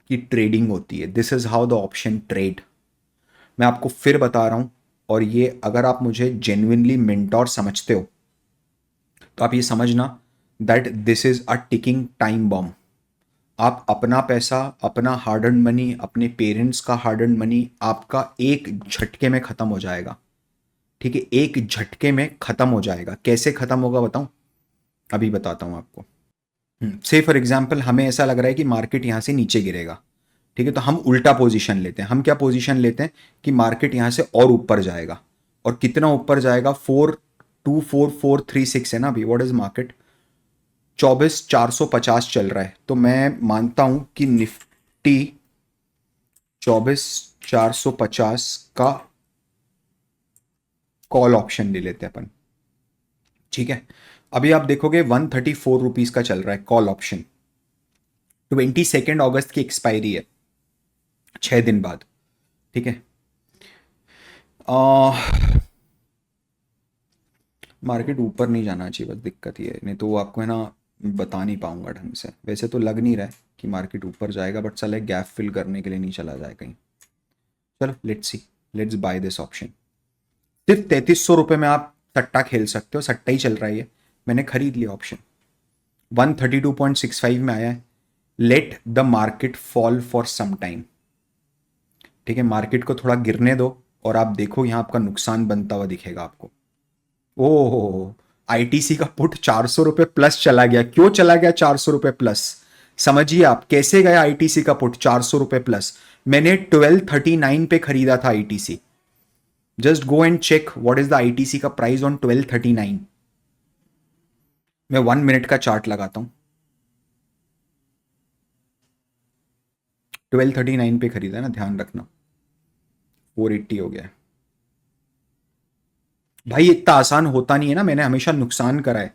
की ट्रेडिंग होती है। This is how the option trade. मैं आपको फिर बता रहा हूं, और ये अगर आप मुझे जेन्युइनली मेंटोर समझते हो तो आप ये समझना that this is a ticking time bomb. आप अपना पैसा, अपना हार्ड अर्न मनी, अपने पेरेंट्स का हार्ड अर्न मनी आपका एक झटके में खत्म हो जाएगा। ठीक है, एक झटके में खत्म हो जाएगा। कैसे खत्म होगा बताऊं? अभी बताता हूं आपको। से फॉर एग्जांपल हमें ऐसा लग रहा है कि मार्केट यहां से नीचे गिरेगा। ठीक है, तो हम उल्टा पोजीशन लेते हैं। हम क्या पोजीशन लेते हैं कि मार्केट यहां से और ऊपर जाएगा। और कितना ऊपर जाएगा? 424,436 है ना अभी। What is market? 24,450 चल रहा है। तो मैं मानता हूं कि निफ्टी 24,450 का कॉल ऑप्शन ले लेते हैं अपन। ठीक है, अभी आप देखोगे 134 रुपीज का चल रहा है कॉल ऑप्शन। 22 अगस्त की एक्सपायरी है, 6 दिन बाद। ठीक है, मार्केट ऊपर नहीं जाना चाहिए, बस दिक्कत ये है। नहीं तो वो आपको है ना बता नहीं पाऊंगा ढंग से। वैसे तो लग नहीं रहा है कि मार्केट ऊपर जाएगा, बट चले गैप फिल करने के लिए नहीं चला जाए कहीं। चलो let's see, let's buy this option. सिर्फ 3300 रुपये में आप सट्टा खेल सकते हो। सट्टा ही चल रहा है ये। मैंने खरीद लिया ऑप्शन। 132.65 में आया है। Let the market fall for some time. ठीक है, मार्केट को थोड़ा गिरने दो और आप देखो यहां आपका नुकसान बनता हुआ दिखेगा आपको। ओहो, आईटीसी का पुट 400 रुपये प्लस चला गया। क्यों चला गया 400 रुपये प्लस? समझिए आप कैसे गया आईटीसी का पुट 400 रुपये प्लस। मैंने 1239 पे खरीदा था ITC. Just go and check what is the ITC का प्राइस ऑन 1239। मैं 1 मिनट का चार्ट लगाता हूं। 1239 पे खरीदा है ना, ध्यान रखना। 480 हो गया है। भाई इतना आसान होता नहीं है ना, मैंने हमेशा नुकसान करा है।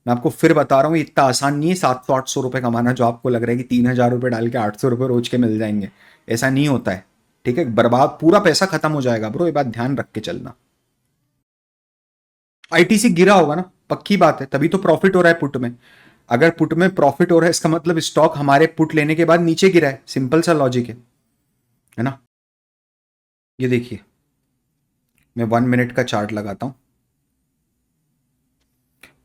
मैं आपको फिर बता रहा हूँ इतना आसान नहीं है 700-800 रुपए कमाना, जो आपको लग रहा है कि 3,000 रुपए डाल के 800 रुपए रोज के मिल जाएंगे। ऐसा नहीं होता है। ठीक है, बर्बाद, पूरा पैसा खत्म हो जाएगा ब्रो, ये बात ध्यान रख के चलना। आईटीसी गिरा होगा ना, पक्की बात है, तभी तो प्रॉफिट हो रहा है पुट में। अगर पुट में प्रॉफिट हो रहा है इसका मतलब स्टॉक हमारे पुट लेने के बाद नीचे गिरा है। सिंपल सा लॉजिक है ना? ये देखिए, मैं 1 मिनट का चार्ट लगाता हूं।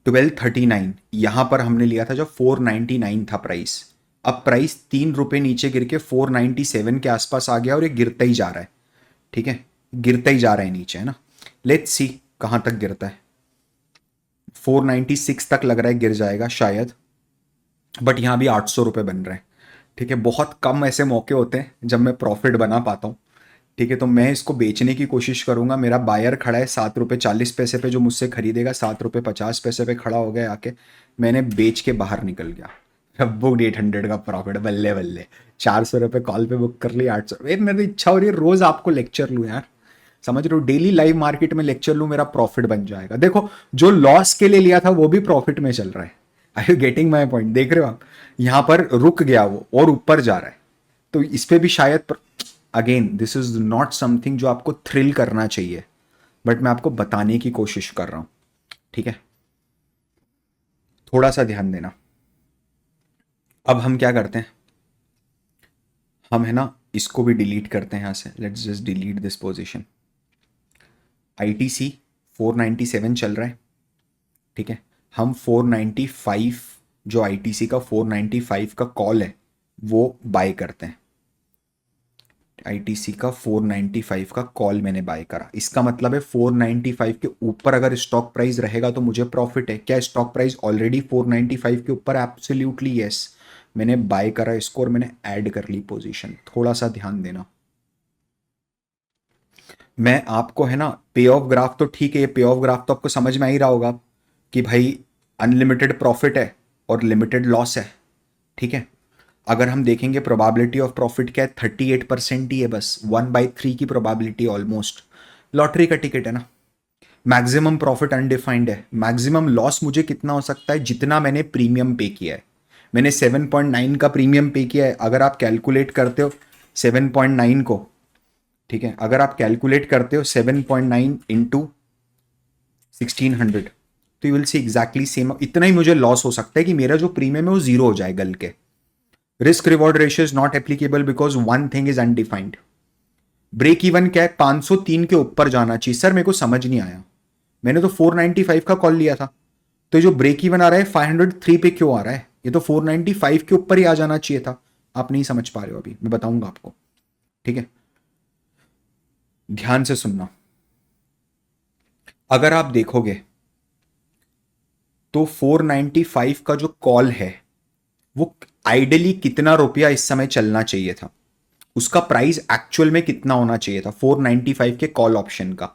1239 यहां पर हमने लिया था जब 499 था प्राइस। अब प्राइस 3 रुपए नीचे गिर के 497 के आसपास आ गया और ये गिरता ही जा रहा है। ठीक है, गिरता ही जा रहा है नीचे, है ना। लेट्स सी कहां तक गिरता है। 496 तक लग रहा है गिर जाएगा शायद, बट यहां भी 800 रुपये बन रहे हैं। ठीक है, बहुत कम ऐसे मौके होते हैं जब मैं प्रॉफिट बना पाता हूँ। ठीक है, तो मैं इसको बेचने की कोशिश करूंगा। मेरा बायर खड़ा है 7 रुपये 40 पैसे पे, जो मुझसे खरीदेगा 7 रुपये 50 पैसे पे खड़ा हो गया आके। मैंने बेच के बाहर निकल गया, अब बुक 800 का प्रॉफिट, बल्ले बल्ले। 400 रुपये कॉल पे बुक कर लिया, 800। मेरी इच्छा हो रही है रोज आपको लेक्चर लूँ यार, समझ रहे हो, डेली लाइव मार्केट में लेक्चर लूँ, मेरा प्रॉफिट बन जाएगा। देखो जो लॉस के लिए लिया था वो भी प्रॉफिट में चल रहा है। आई यू गेटिंग माई पॉइंट? देख रहे हो आप, यहां पर रुक गया वो और ऊपर जा रहा है, तो इस पे भी शायद। Again this is not something जो आपको थ्रिल करना चाहिए, बट मैं आपको बताने की कोशिश कर रहा हूं। ठीक है, थोड़ा सा ध्यान देना। अब हम क्या करते हैं, हम है ना इसको भी डिलीट करते हैं यहां से। Let's just delete this position. ITC 497 चल रहा है। ठीक है, हम 495, जो आईटीसी का 495 का कॉल है वो बाय करते हैं। आईटीसी का 495 का कॉल मैंने बाय करा, इसका मतलब है 495 के ऊपर अगर स्टॉक प्राइस रहेगा तो मुझे प्रॉफिट है। क्या स्टॉक प्राइस ऑलरेडी 495 के ऊपर? Absolutely yes. मैंने बाय करा इसको और मैंने ऐड कर ली पोजीशन। थोड़ा सा ध्यान देना। मैं आपको है ना पे ऑफ ग्राफ, तो ठीक है, ये पे ऑफ ग्राफ तो आपको समझ में आ ही रहा होगा कि भाई अनलिमिटेड प्रॉफिट है और लिमिटेड लॉस है। ठीक है, अगर हम देखेंगे प्रोबेबिलिटी ऑफ प्रॉफिट क्या है, 38% ही है बस, 1/3 की प्रोबेबिलिटी ऑलमोस्ट। लॉटरी का टिकट है ना। मैक्सिमम प्रॉफिट अनडिफाइंड है, मैक्सिमम लॉस मुझे कितना हो सकता है, जितना मैंने प्रीमियम पे किया है। मैंने 7.9 का प्रीमियम पे किया है। अगर आप कैलकुलेट करते हो 7.9 को, ठीक है, अगर आप कैलकुलेट करते हो 7.9 इंटू 1600, तो you will see exactly same. इतना ही मुझे लॉस हो सकता है कि मेरा जो प्रीमियम है वो जीरो हो जाए गल के। Risk reward ratio is not applicable because one thing is undefined. Break even क्या है, 503 के ऊपर जाना चाहिए। सर मेरे को समझ नहीं आया, मैंने तो 495 का कॉल लिया था, तो जो ब्रेक इवन आ रहा है 503 पे क्यों आ रहा है? ये तो 495 के ऊपर ही आ जाना चाहिए था। आप नहीं समझ पा रहे हो, अभी मैं बताऊंगा आपको। ठीक है, ध्यान से सुनना। अगर आप देखोगे तो 495 का जो कॉल है वो आइडियली कितना रुपया इस समय चलना चाहिए था, उसका प्राइस एक्चुअल में कितना होना चाहिए था 495 के कॉल ऑप्शन का।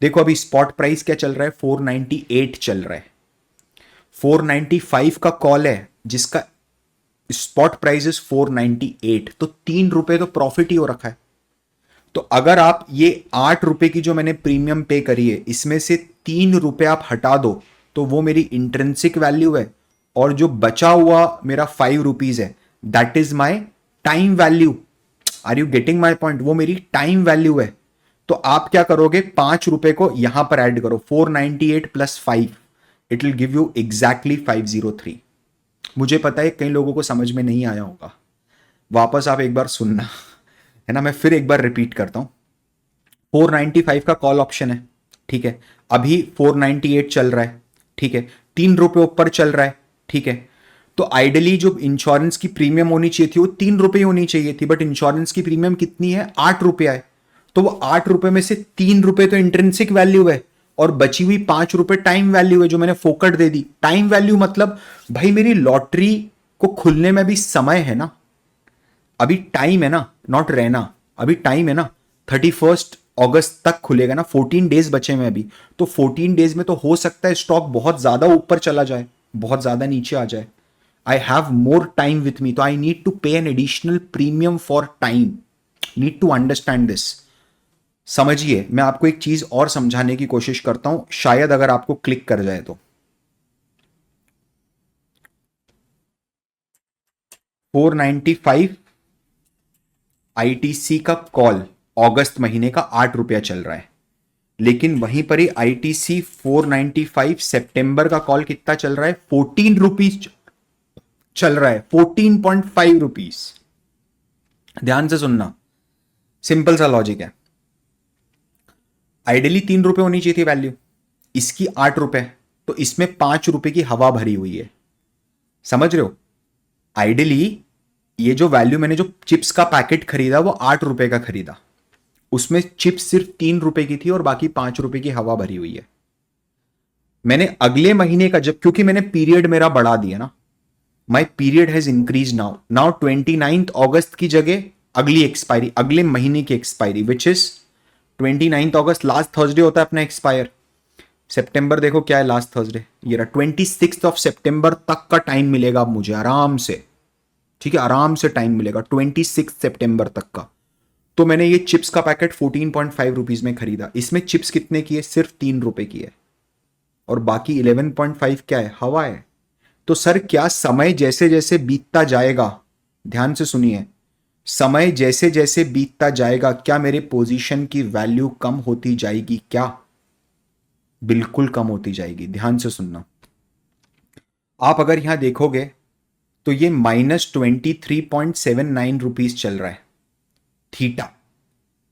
देखो अभी स्पॉट प्राइस क्या चल रहा है, 498 चल रहा है। 495 का कॉल है जिसका स्पॉट प्राइस इज 498, तो 3 रुपए तो प्रॉफिट ही हो रखा है। तो अगर आप ये 8 रुपए की जो मैंने प्रीमियम पे करी है, इसमें से 3 रुपए आप हटा दो तो वो मेरी इंट्रिंसिक वैल्यू है, और जो बचा हुआ मेरा 5 रुपीज है that is my time value. Are you getting my point? वो मेरी टाइम वैल्यू है। तो आप क्या करोगे, 5 रुपए को यहां पर ऐड करो, 498 plus 5, it will give you exactly 503। मुझे पता है कई लोगों को समझ में नहीं आया होगा, वापस आप एक बार सुनना, है ना। मैं फिर एक बार रिपीट करता हूं। 495 का कॉल ऑप्शन है, ठीक है, अभी 498 चल रहा है, ठीक है, 3 रुपए ऊपर चल रहा है, ठीक है। तो आइडियली जो इंश्योरेंस की प्रीमियम होनी चाहिए थी वो 3 रुपए होनी चाहिए थी, बट इंश्योरेंस की प्रीमियम कितनी है, 8 रुपया है। तो वो 8 रुपए में से 3 रुपए तो इंट्रिंसिक वैल्यू है और बची हुई 5 रुपए टाइम वैल्यू है जो मैंने फोकट दे दी। टाइम वैल्यू मतलब भाई मेरी लॉटरी को खुलने में भी समय है ना, अभी टाइम है ना, नॉट रहना, अभी टाइम है ना। 31 अगस्त तक खुलेगा ना, 14 डेज बचे हुए अभी। तो 14 डेज में तो हो सकता है स्टॉक बहुत ज्यादा ऊपर चला जाए, बहुत ज्यादा नीचे आ जाए। I have more time with me, तो I need to pay an additional premium for time. Need to understand this. समझिए, मैं आपको एक चीज और समझाने की कोशिश करता हूं, शायद अगर आपको क्लिक कर जाए तो। 495 आईटीसी का कॉल अगस्त महीने का 8 रुपया चल रहा है, लेकिन वहीं पर ही आईटीसी 495 सितंबर का कॉल कितना चल रहा है, 14 रुपीज चल रहा है, 14.5 रुपीज। ध्यान से सुनना, सिंपल सा लॉजिक है। आइडियली 3 रुपए होनी चाहिए थी वैल्यू, इसकी 8 रुपए, तो इसमें 5 रुपए की हवा भरी हुई है। समझ रहे हो? आइडियली ये जो वैल्यू मैंने जो चिप्स का पैकेट खरीदा वो 8 रुपए का खरीदा, उसमें चिप्स सिर्फ 3 रुपए की थी और बाकी 5 रुपए की हवा भरी हुई है। मैंने अगले महीने का जब, क्योंकि मैंने पीरियड मेरा बढ़ा दिया ना, my period has increase now 29 अगस्त की जगह अगली एक्सपायरी, अगले महीने की expiry which is 29 August, last Thursday होता है अपना एक्सपायर। सितंबर देखो क्या है लास्ट थर्सडे, ये रहा 26 ऑफ सितंबर तक का टाइम मिलेगा अब मुझे आराम से, ठीक है, आराम से टाइम मिलेगा 26 सितंबर तक का। तो मैंने ये चिप्स का पैकेट 14.5 रुपीज में खरीदा। इसमें चिप्स कितने की है? सिर्फ 3 रुपए की है, और बाकी 11.5 क्या है? हवा है। तो सर क्या समय जैसे जैसे बीतता जाएगा, ध्यान से सुनिए, समय जैसे जैसे बीतता जाएगा क्या मेरे पोजीशन की वैल्यू कम होती जाएगी? क्या? बिल्कुल कम होती जाएगी। ध्यान से सुनना, आप अगर यहां देखोगे तो ये -23.79 रुपीज चल रहा है, थीटा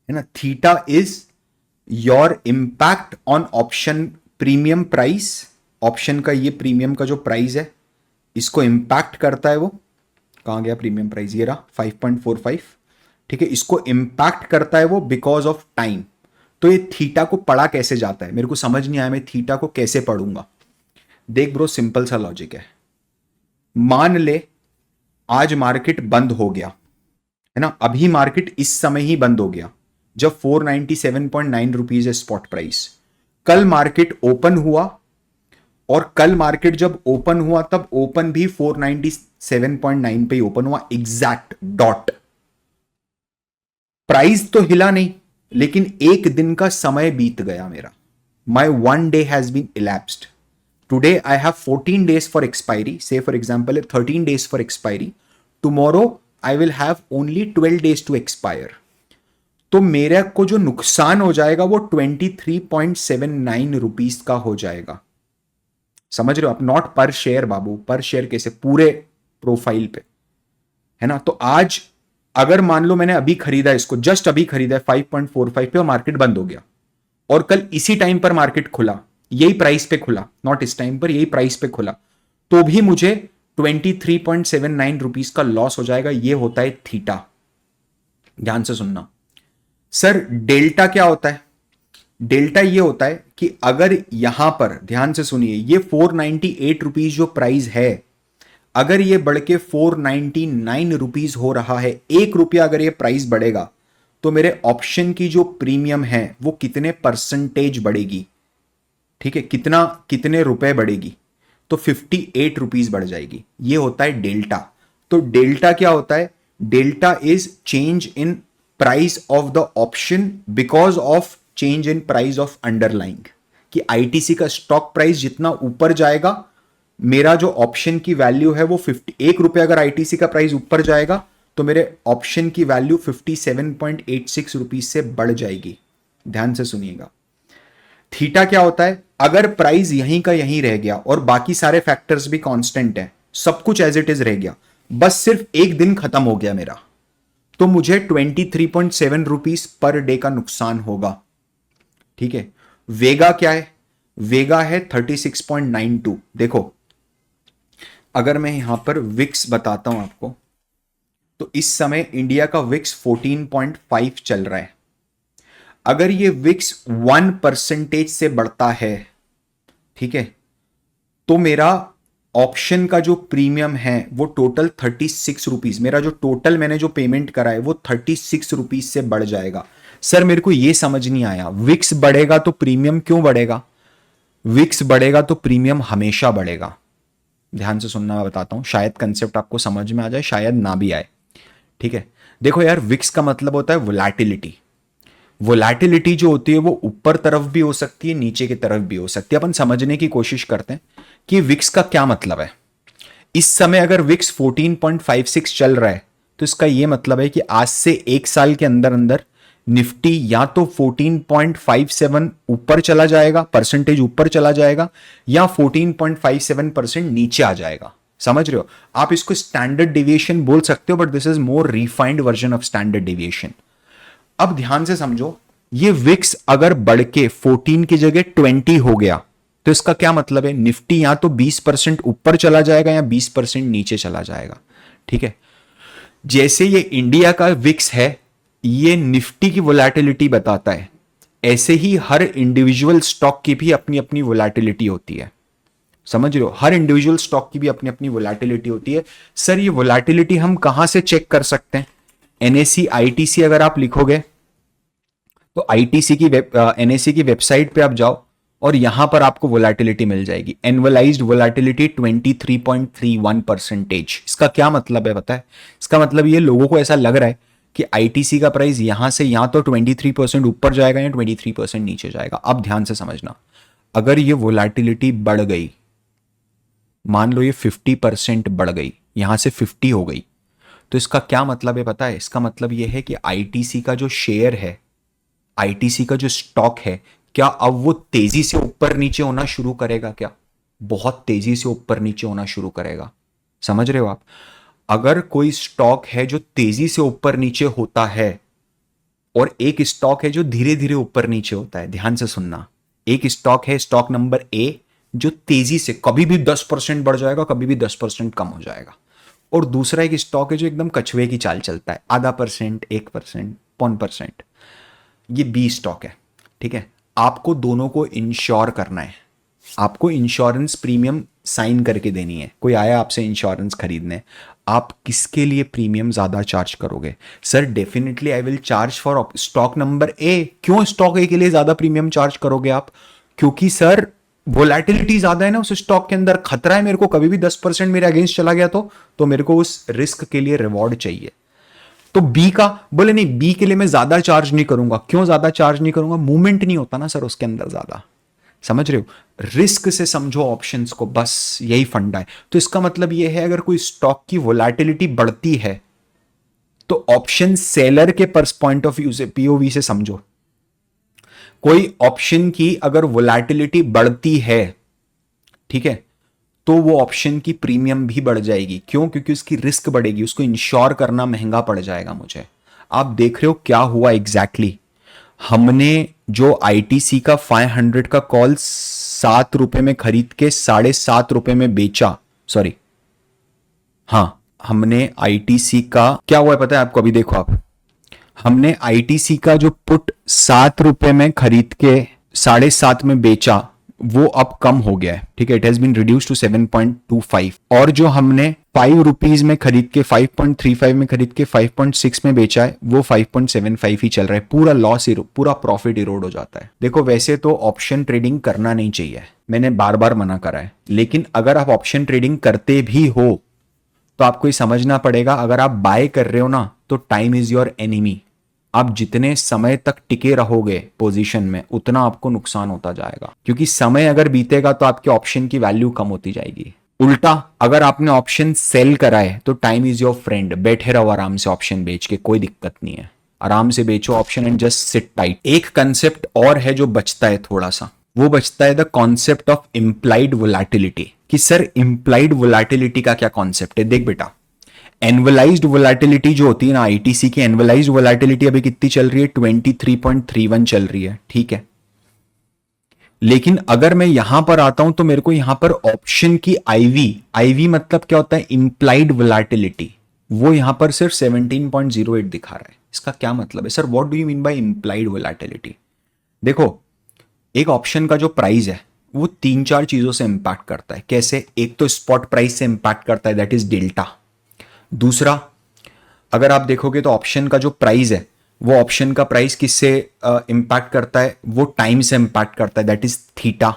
है ना। Theta is your impact on option premium price. Option का ये प्रीमियम का जो प्राइस है इसको इंपैक्ट करता है। वो कहां गया प्रीमियम प्राइस? ये रहा 5.45, ठीक है, इसको इंपैक्ट करता है वो बिकॉज ऑफ टाइम। तो ये थीटा को पढ़ा कैसे जाता है? मेरे को समझ नहीं आया मैं थीटा को कैसे पढ़ूंगा। देख ब्रो, सिंपल सा लॉजिक है। मान ले आज मार्केट बंद हो गया है ना, अभी मार्केट इस समय ही बंद हो गया जब 497.9 रुपीज है स्पॉट प्राइस। कल मार्केट ओपन हुआ, और कल मार्केट जब ओपन हुआ तब ओपन भी 497.9 पे ही ओपन हुआ, एग्जैक्ट डॉट। प्राइस तो हिला नहीं, लेकिन एक दिन का समय बीत गया मेरा। My 1 day has been elapsed. Today I have 14 days for expiry, say for example 13 days for expiry. Tomorrow I will have only 12 days to expire. तो मेरे को जो नुकसान हो जाएगा वो 23.79 रुपीज का हो जाएगा। समझ रहे हो आप? नॉट पर शेयर बाबू, पर शेयर कैसे? पूरे प्रोफाइल पे, है ना। तो आज अगर मान लो मैंने अभी खरीदा इसको, जस्ट अभी खरीदा 5.45 पे और मार्केट बंद हो गया, और कल इसी टाइम पर मार्केट खुला, यही प्राइस पे खुला, नॉट इस टाइम पर, यही प्राइस पे खुला, तो भी मुझे 23.79 रुपीज का लॉस हो जाएगा। ये होता है थीटा। ध्यान से सुनना सर, डेल्टा क्या होता है? डेल्टा ये होता है कि अगर यहां पर, ध्यान से सुनिए, ये 498 रुपीज जो प्राइस है, अगर ये बढ़ के 499 रुपीज हो रहा है, 1 रुपया अगर ये प्राइस बढ़ेगा, तो मेरे ऑप्शन की जो प्रीमियम है वो कितने परसेंटेज बढ़ेगी? ठीक है, कितने रुपए बढ़ेगी? तो 58 रुपीज बढ़ जाएगी। ये होता है डेल्टा। तो डेल्टा क्या होता है? Delta is change in price of the option because of change in price of underlying. कि आईटीसी का स्टॉक प्राइस जितना ऊपर जाएगा, मेरा जो ऑप्शन की वैल्यू है वो 51 रुपये, अगर आईटीसी का प्राइस ऊपर जाएगा तो मेरे ऑप्शन की वैल्यू 57.86 रुपीज से बढ़ जाएगी। ध्यान से सुनिएगा। थीटा क्या होता है? अगर प्राइस यहीं का यहीं रह गया और बाकी सारे फैक्टर्स भी कांस्टेंट है, सब कुछ एज इट इज रह गया, बस सिर्फ एक दिन खत्म हो गया मेरा, तो मुझे 23.7 रुपीज पर डे का नुकसान होगा। ठीक है। वेगा क्या है? वेगा है 36.92। देखो, अगर मैं यहां पर विक्स बताता हूं आपको, तो इस समय इंडिया का विक्स 14.5 चल रहा है। अगर ये विक्स 1% से बढ़ता है, ठीक है, तो मेरा ऑप्शन का जो प्रीमियम है वो टोटल 36 रुपीज, मेरा जो टोटल मैंने जो पेमेंट करा है वो 36 रुपीज से बढ़ जाएगा। सर मेरे को ये समझ नहीं आया, विक्स बढ़ेगा तो प्रीमियम क्यों बढ़ेगा? विक्स बढ़ेगा तो प्रीमियम हमेशा बढ़ेगा। ध्यान से सुनना, मैं बताता हूं, शायद कंसेप्ट आपको समझ में आ जाए, शायद ना भी आए। ठीक है, देखो यार, विक्स का मतलब होता है वोलैटिलिटी। वोलैटिलिटी जो होती है वो ऊपर तरफ भी हो सकती है, नीचे की तरफ भी हो सकती है। अपन समझने की कोशिश करते हैं कि विक्स का क्या मतलब है। इस समय अगर विक्स 14.56 चल रहा है तो इसका यह मतलब है कि आज से एक साल के अंदर अंदर निफ्टी या तो 14.57 ऊपर चला जाएगा, परसेंटेज ऊपर चला जाएगा, या 14.57% नीचे आ जाएगा। समझ रहे हो? आप इसको स्टैंडर्ड डेविएशन बोल सकते हो, but this is more refined version of standard deviation. अब ध्यान से समझो, ये विक्स अगर बढ़ के 14 की जगह 20 हो गया, तो इसका क्या मतलब है, निफ्टी या तो 20% ऊपर चला जाएगा या 20% नीचे चला जाएगा। ठीक है, जैसे ये इंडिया का विक्स है, ये निफ्टी की वोलेटिलिटी बताता है, ऐसे ही हर इंडिविजुअल स्टॉक की भी अपनी अपनी वोलेटिलिटी होती है। समझ रहे हो, हर इंडिविजुअल स्टॉक की भी अपनी अपनी वोलेटिलिटी होती है। सर ये वोलेटिलिटी हम कहां से चेक कर सकते हैं? एनएससी आईटीसी अगर आप लिखोगे तो आईटीसी की एनएससी की वेबसाइट पे आप जाओ और यहां पर आपको वोलेटिलिटी मिल जाएगी। Annualised volatility 23.31%। इसका क्या मतलब है पता है? इसका मतलब ये लोगों को ऐसा लग रहा है कि आईटीसी का प्राइस यहां से यहां तो 23% ऊपर जाएगा या 23% नीचे जाएगा। अब ध्यान से समझना, अगर ये वोलेटिलिटी बढ़ गई, मान लो ये 50% बढ़ गई, यहां से 50 हो गई, तो इसका क्या मतलब है पता है? इसका मतलब यह है कि आईटीसी का जो शेयर है, आईटीसी का जो स्टॉक है, क्या अब वो तेजी से ऊपर नीचे होना शुरू करेगा? क्या बहुत तेजी से ऊपर नीचे होना शुरू करेगा? समझ रहे हो आप? अगर कोई स्टॉक है जो तेजी से ऊपर नीचे होता है और एक स्टॉक है जो धीरे धीरे ऊपर नीचे होता है, ध्यान से सुनना, एक स्टॉक है स्टॉक नंबर ए जो तेजी से कभी भी 10% बढ़ जाएगा, कभी भी 10% कम हो जाएगा, और दूसरा एक स्टॉक है जो एकदम कछुए की चाल चलता है, आधा परसेंट, 1%, 0.1%। ये बी स्टॉक है। ठीक है, आपको दोनों को इंश्योर करना है, आपको इंश्योरेंस प्रीमियम साइन करके देनी है। कोई आया आपसे इंश्योरेंस खरीदने, आप किसके लिए प्रीमियम ज्यादा चार्ज करोगे? Sir definitely I will charge for stock number A. क्यों स्टॉक ए के लिए ज्यादा प्रीमियम चार्ज करोगे आप? क्योंकि सर वोलेटिलिटी ज्यादा है ना उस स्टॉक के अंदर, खतरा है मेरे को, कभी भी 10% मेरे अगेंस्ट चला गया तो मेरे को उस रिस्क के लिए रिवॉर्ड चाहिए। तो बी का बोले नहीं, बी के लिए मैं ज्यादा चार्ज नहीं करूंगा। क्यों ज्यादा चार्ज नहीं करूंगा? मूवमेंट नहीं होता ना सर उसके अंदर ज्यादा। समझ रहे हो? रिस्क से समझो ऑप्शंस को, बस यही फंडा है। तो इसका मतलब यह है, अगर कोई स्टॉक की वोलेटिलिटी बढ़ती है तो ऑप्शन सेलर के पॉइंट ऑफ व्यू से, पीओवी से समझो, कोई ऑप्शन की अगर वोलेटिलिटी बढ़ती है, ठीक है, तो वो ऑप्शन की प्रीमियम भी बढ़ जाएगी। क्यों? क्योंकि उसकी रिस्क बढ़ेगी, उसको इंश्योर करना महंगा पड़ जाएगा मुझे। आप देख रहे हो क्या हुआ एग्जैक्टली exactly? हमने जो आईटीसी का 500 का कॉल 7 रुपए में खरीद के 7.5 रुपए में बेचा, सॉरी हाँ, हमने आईटीसी का क्या हुआ है पता है आपको? अभी देखो आप, हमने आईटीसी का जो पुट 7 रुपए में खरीद के 7.5 में बेचा, वो अब कम हो गया है। ठीक है, it has been reduce to 7.25। और जो हमने 5 रुपीज में खरीद के 5.35 में खरीद के 5.6 में बेचा है, वो 5.75 ही चल रहा है। पूरा लॉस, पूरा प्रॉफिट इरोड हो जाता है। देखो वैसे तो ऑप्शन ट्रेडिंग करना नहीं चाहिए, मैंने बार बार मना करा है, लेकिन अगर आप ऑप्शन ट्रेडिंग करते भी हो तो आपको ये समझना पड़ेगा, अगर आप बाय कर रहे हो ना, तो टाइम इज योर एनिमी। आप जितने समय तक टिके रहोगे पोजीशन में, उतना आपको नुकसान होता जाएगा, क्योंकि समय अगर बीतेगा तो आपके ऑप्शन की वैल्यू कम होती जाएगी। उल्टा अगर आपने ऑप्शन सेल करा है तो टाइम इज योर फ्रेंड, बैठे रहो आराम से ऑप्शन बेच के, कोई दिक्कत नहीं है, आराम से बेचो option and just sit tight. एक कंसेप्ट और है जो बचता है थोड़ा सा, वो बचता है the concept of implied volatility. कि सर इंप्लाइड वोलेटिलिटी का क्या कॉन्सेप्ट है? देख बेटा, एनुअलाइज्ड वोलेटिलिटी जो होती है ना आईटीसी की, एनुअलाइज्ड वोलेटिलिटी अभी कितनी चल रही है? 23.31 चल रही है। ठीक है, लेकिन अगर मैं यहां पर आता हूं तो मेरे को यहां पर ऑप्शन की आईवी, आईवी मतलब क्या होता है? इंप्लाइड वोलेटिलिटी, वो यहां पर सिर्फ 17.08 दिखा रहा है। इसका क्या मतलब है? Sir what do you mean by implied volatility? देखो, एक ऑप्शन का जो प्राइस है वो 3-4 चीजों से इंपैक्ट करता है। कैसे? एक तो स्पॉट प्राइस से इंपैक्ट करता है, दैट इज डेल्टा। दूसरा, अगर आप देखोगे तो ऑप्शन का जो प्राइस है, वो ऑप्शन का प्राइस किससे इंपैक्ट करता है? वो टाइम से इंपैक्ट करता है, दैट इज थीटा।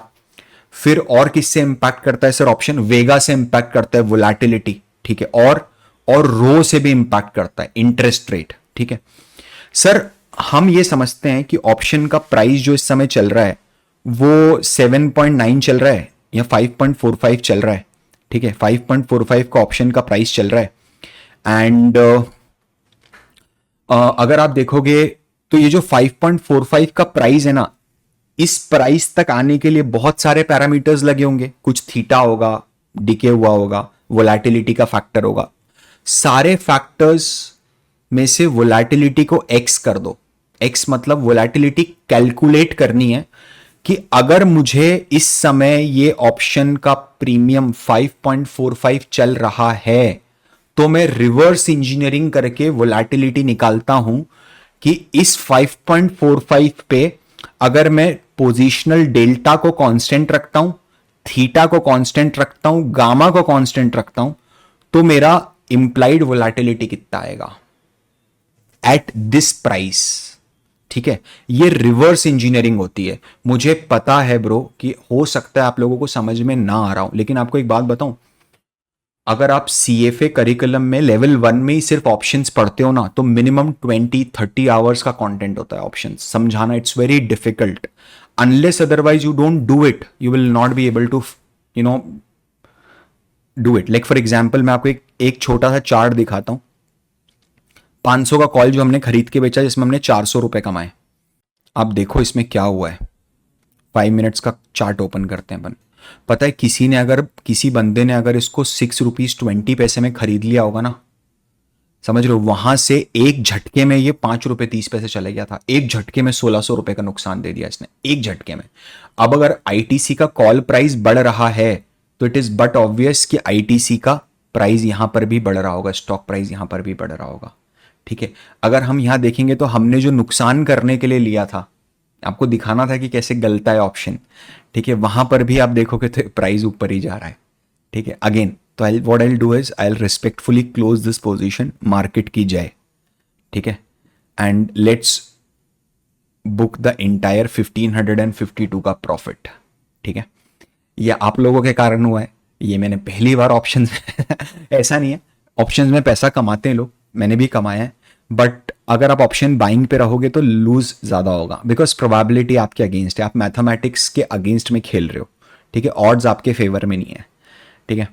फिर और किससे इंपैक्ट करता है सर? ऑप्शन वेगा से इंपैक्ट करता है, वोलेटिलिटी। ठीक है, और रो से भी इंपैक्ट करता है, इंटरेस्ट रेट। ठीक है सर, हम ये समझते हैं कि ऑप्शन का प्राइस जो इस समय चल रहा है वो 7.9 चल रहा है या 5.45 चल रहा है। ठीक है, 5.45 का ऑप्शन का प्राइस चल रहा है। एंड अगर आप देखोगे तो ये जो 5.45 का प्राइस है ना, इस प्राइस तक आने के लिए बहुत सारे पैरामीटर्स लगे होंगे, कुछ थीटा होगा, डिके हुआ होगा, वोलेटिलिटी का फैक्टर होगा। सारे फैक्टर्स में से वोलेटिलिटी को एक्स कर दो। एक्स मतलब वोलेटिलिटी कैलकुलेट करनी है कि अगर मुझे इस समय ये ऑप्शन का प्रीमियम 5.45 चल रहा है तो मैं रिवर्स इंजीनियरिंग करके वोलेटिलिटी निकालता हूं कि इस 5.45 पे अगर मैं पोजिशनल डेल्टा को कांस्टेंट रखता हूं, थीटा को कांस्टेंट रखता हूं, गामा को कांस्टेंट रखता हूं, तो मेरा इंप्लाइड वोलेटिलिटी कितना आएगा एट दिस प्राइस। ठीक है, ये रिवर्स इंजीनियरिंग होती है। मुझे पता है ब्रो कि हो सकता है आप लोगों को समझ में ना आ रहा हो, लेकिन आपको एक बात बताऊं, अगर आप CFA करिकुलम में लेवल 1 में ही सिर्फ ऑप्शंस पढ़ते हो ना, तो मिनिमम 20-30 आवर्स का कंटेंट होता है ऑप्शंस समझाना। It's very difficult, unless otherwise you don't do it, you will not be able to you know do it. Like for example मैं आपको एक छोटा सा चार्ट दिखाता हूं। 500 का कॉल जो हमने खरीद के बेचा, जिसमें हमने 400 रुपए कमाए। आप देखो इसमें क्या हुआ है। 5 मिनट्स का चार्ट ओपन करते हैं अपन। पता है किसी बंदे ने अगर इसको 6 रुपीज 20 पैसे में खरीद लिया होगा ना, समझ लो वहां से एक झटके में ये 5 रुपए 30 पैसे चले गया था। एक झटके में 1600 रुपए का नुकसान दे दिया इसने, एक झटके में। अब अगर ITC का कॉल प्राइस बढ़ रहा है तो इट इज बट ऑब्वियस कि ITC का प्राइस यहां पर भी बढ़ रहा होगा, स्टॉक प्राइस यहां पर भी बढ़ रहा होगा। ठीक है, अगर हम यहां देखेंगे तो हमने जो नुकसान करने के लिए लिया था, आपको दिखाना था कि कैसे गलता है ऑप्शन। ठीक है, वहां पर भी आप देखोगे तो प्राइस ऊपर ही जा रहा है। ठीक है, अगेन तो what I will do is I will respectfully close this position, market की जाए। ठीक है, and let's book the entire 1552 का प्रॉफिट। ठीक है, ये आप लोगों के कारण हुआ है। ये मैंने पहली बार ऑप्शंस ऐसा नहीं है, ऑप्शंस में पैसा कमाते हैं लोग, मैंने भी कमाया है, बट अगर आप ऑप्शन बाइंग पे रहोगे तो लूज ज्यादा होगा, बिकॉज प्रोबेबिलिटी आपके अगेंस्ट है, आप मैथमेटिक्स के अगेंस्ट में खेल रहे हो। ठीक है, ऑड्स आपके फेवर में नहीं है। ठीक है,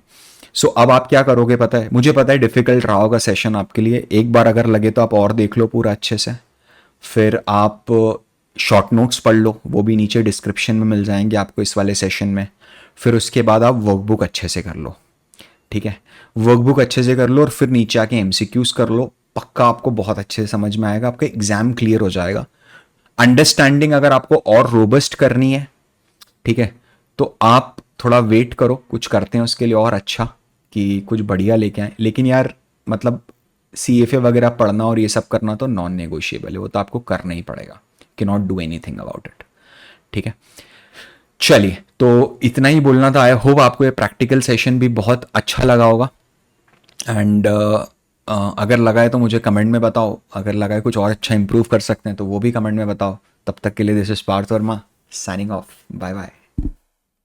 सो अब आप क्या करोगे पता है, मुझे पता है डिफिकल्ट रहा होगा सेशन आपके लिए। एक बार अगर लगे तो आप और देख लो पूरा अच्छे से, फिर आप शॉर्ट नोट्स पढ़ लो, वो भी नीचे डिस्क्रिप्शन में मिल जाएंगे आपको इस वाले सेशन में। फिर उसके बाद आप वर्कबुक अच्छे से कर लो। ठीक है, वर्कबुक अच्छे से कर लो और फिर नीचे आके MCQs कर लो। पक्का आपको बहुत अच्छे से समझ में आएगा, आपका एग्जाम क्लियर हो जाएगा। अंडरस्टैंडिंग अगर आपको और रोबस्ट करनी है, ठीक है, तो आप थोड़ा वेट करो, कुछ करते हैं उसके लिए और अच्छा कि कुछ बढ़िया लेके आए। लेकिन यार मतलब CFA वगैरह पढ़ना और ये सब करना तो नॉन नेगोशिएबल है, वो तो आपको करना ही पड़ेगा, कि not do anything about it. ठीक है, चलिए तो इतना ही बोलना था। आई होप आपको ये प्रैक्टिकल सेशन भी बहुत अच्छा लगा होगा। एंड अगर लगा है तो मुझे कमेंट में बताओ, अगर लगा है कुछ और अच्छा इंप्रूव कर सकते हैं तो वो भी कमेंट में बताओ। तब तक के लिए this is Parth Verma signing off, bye bye.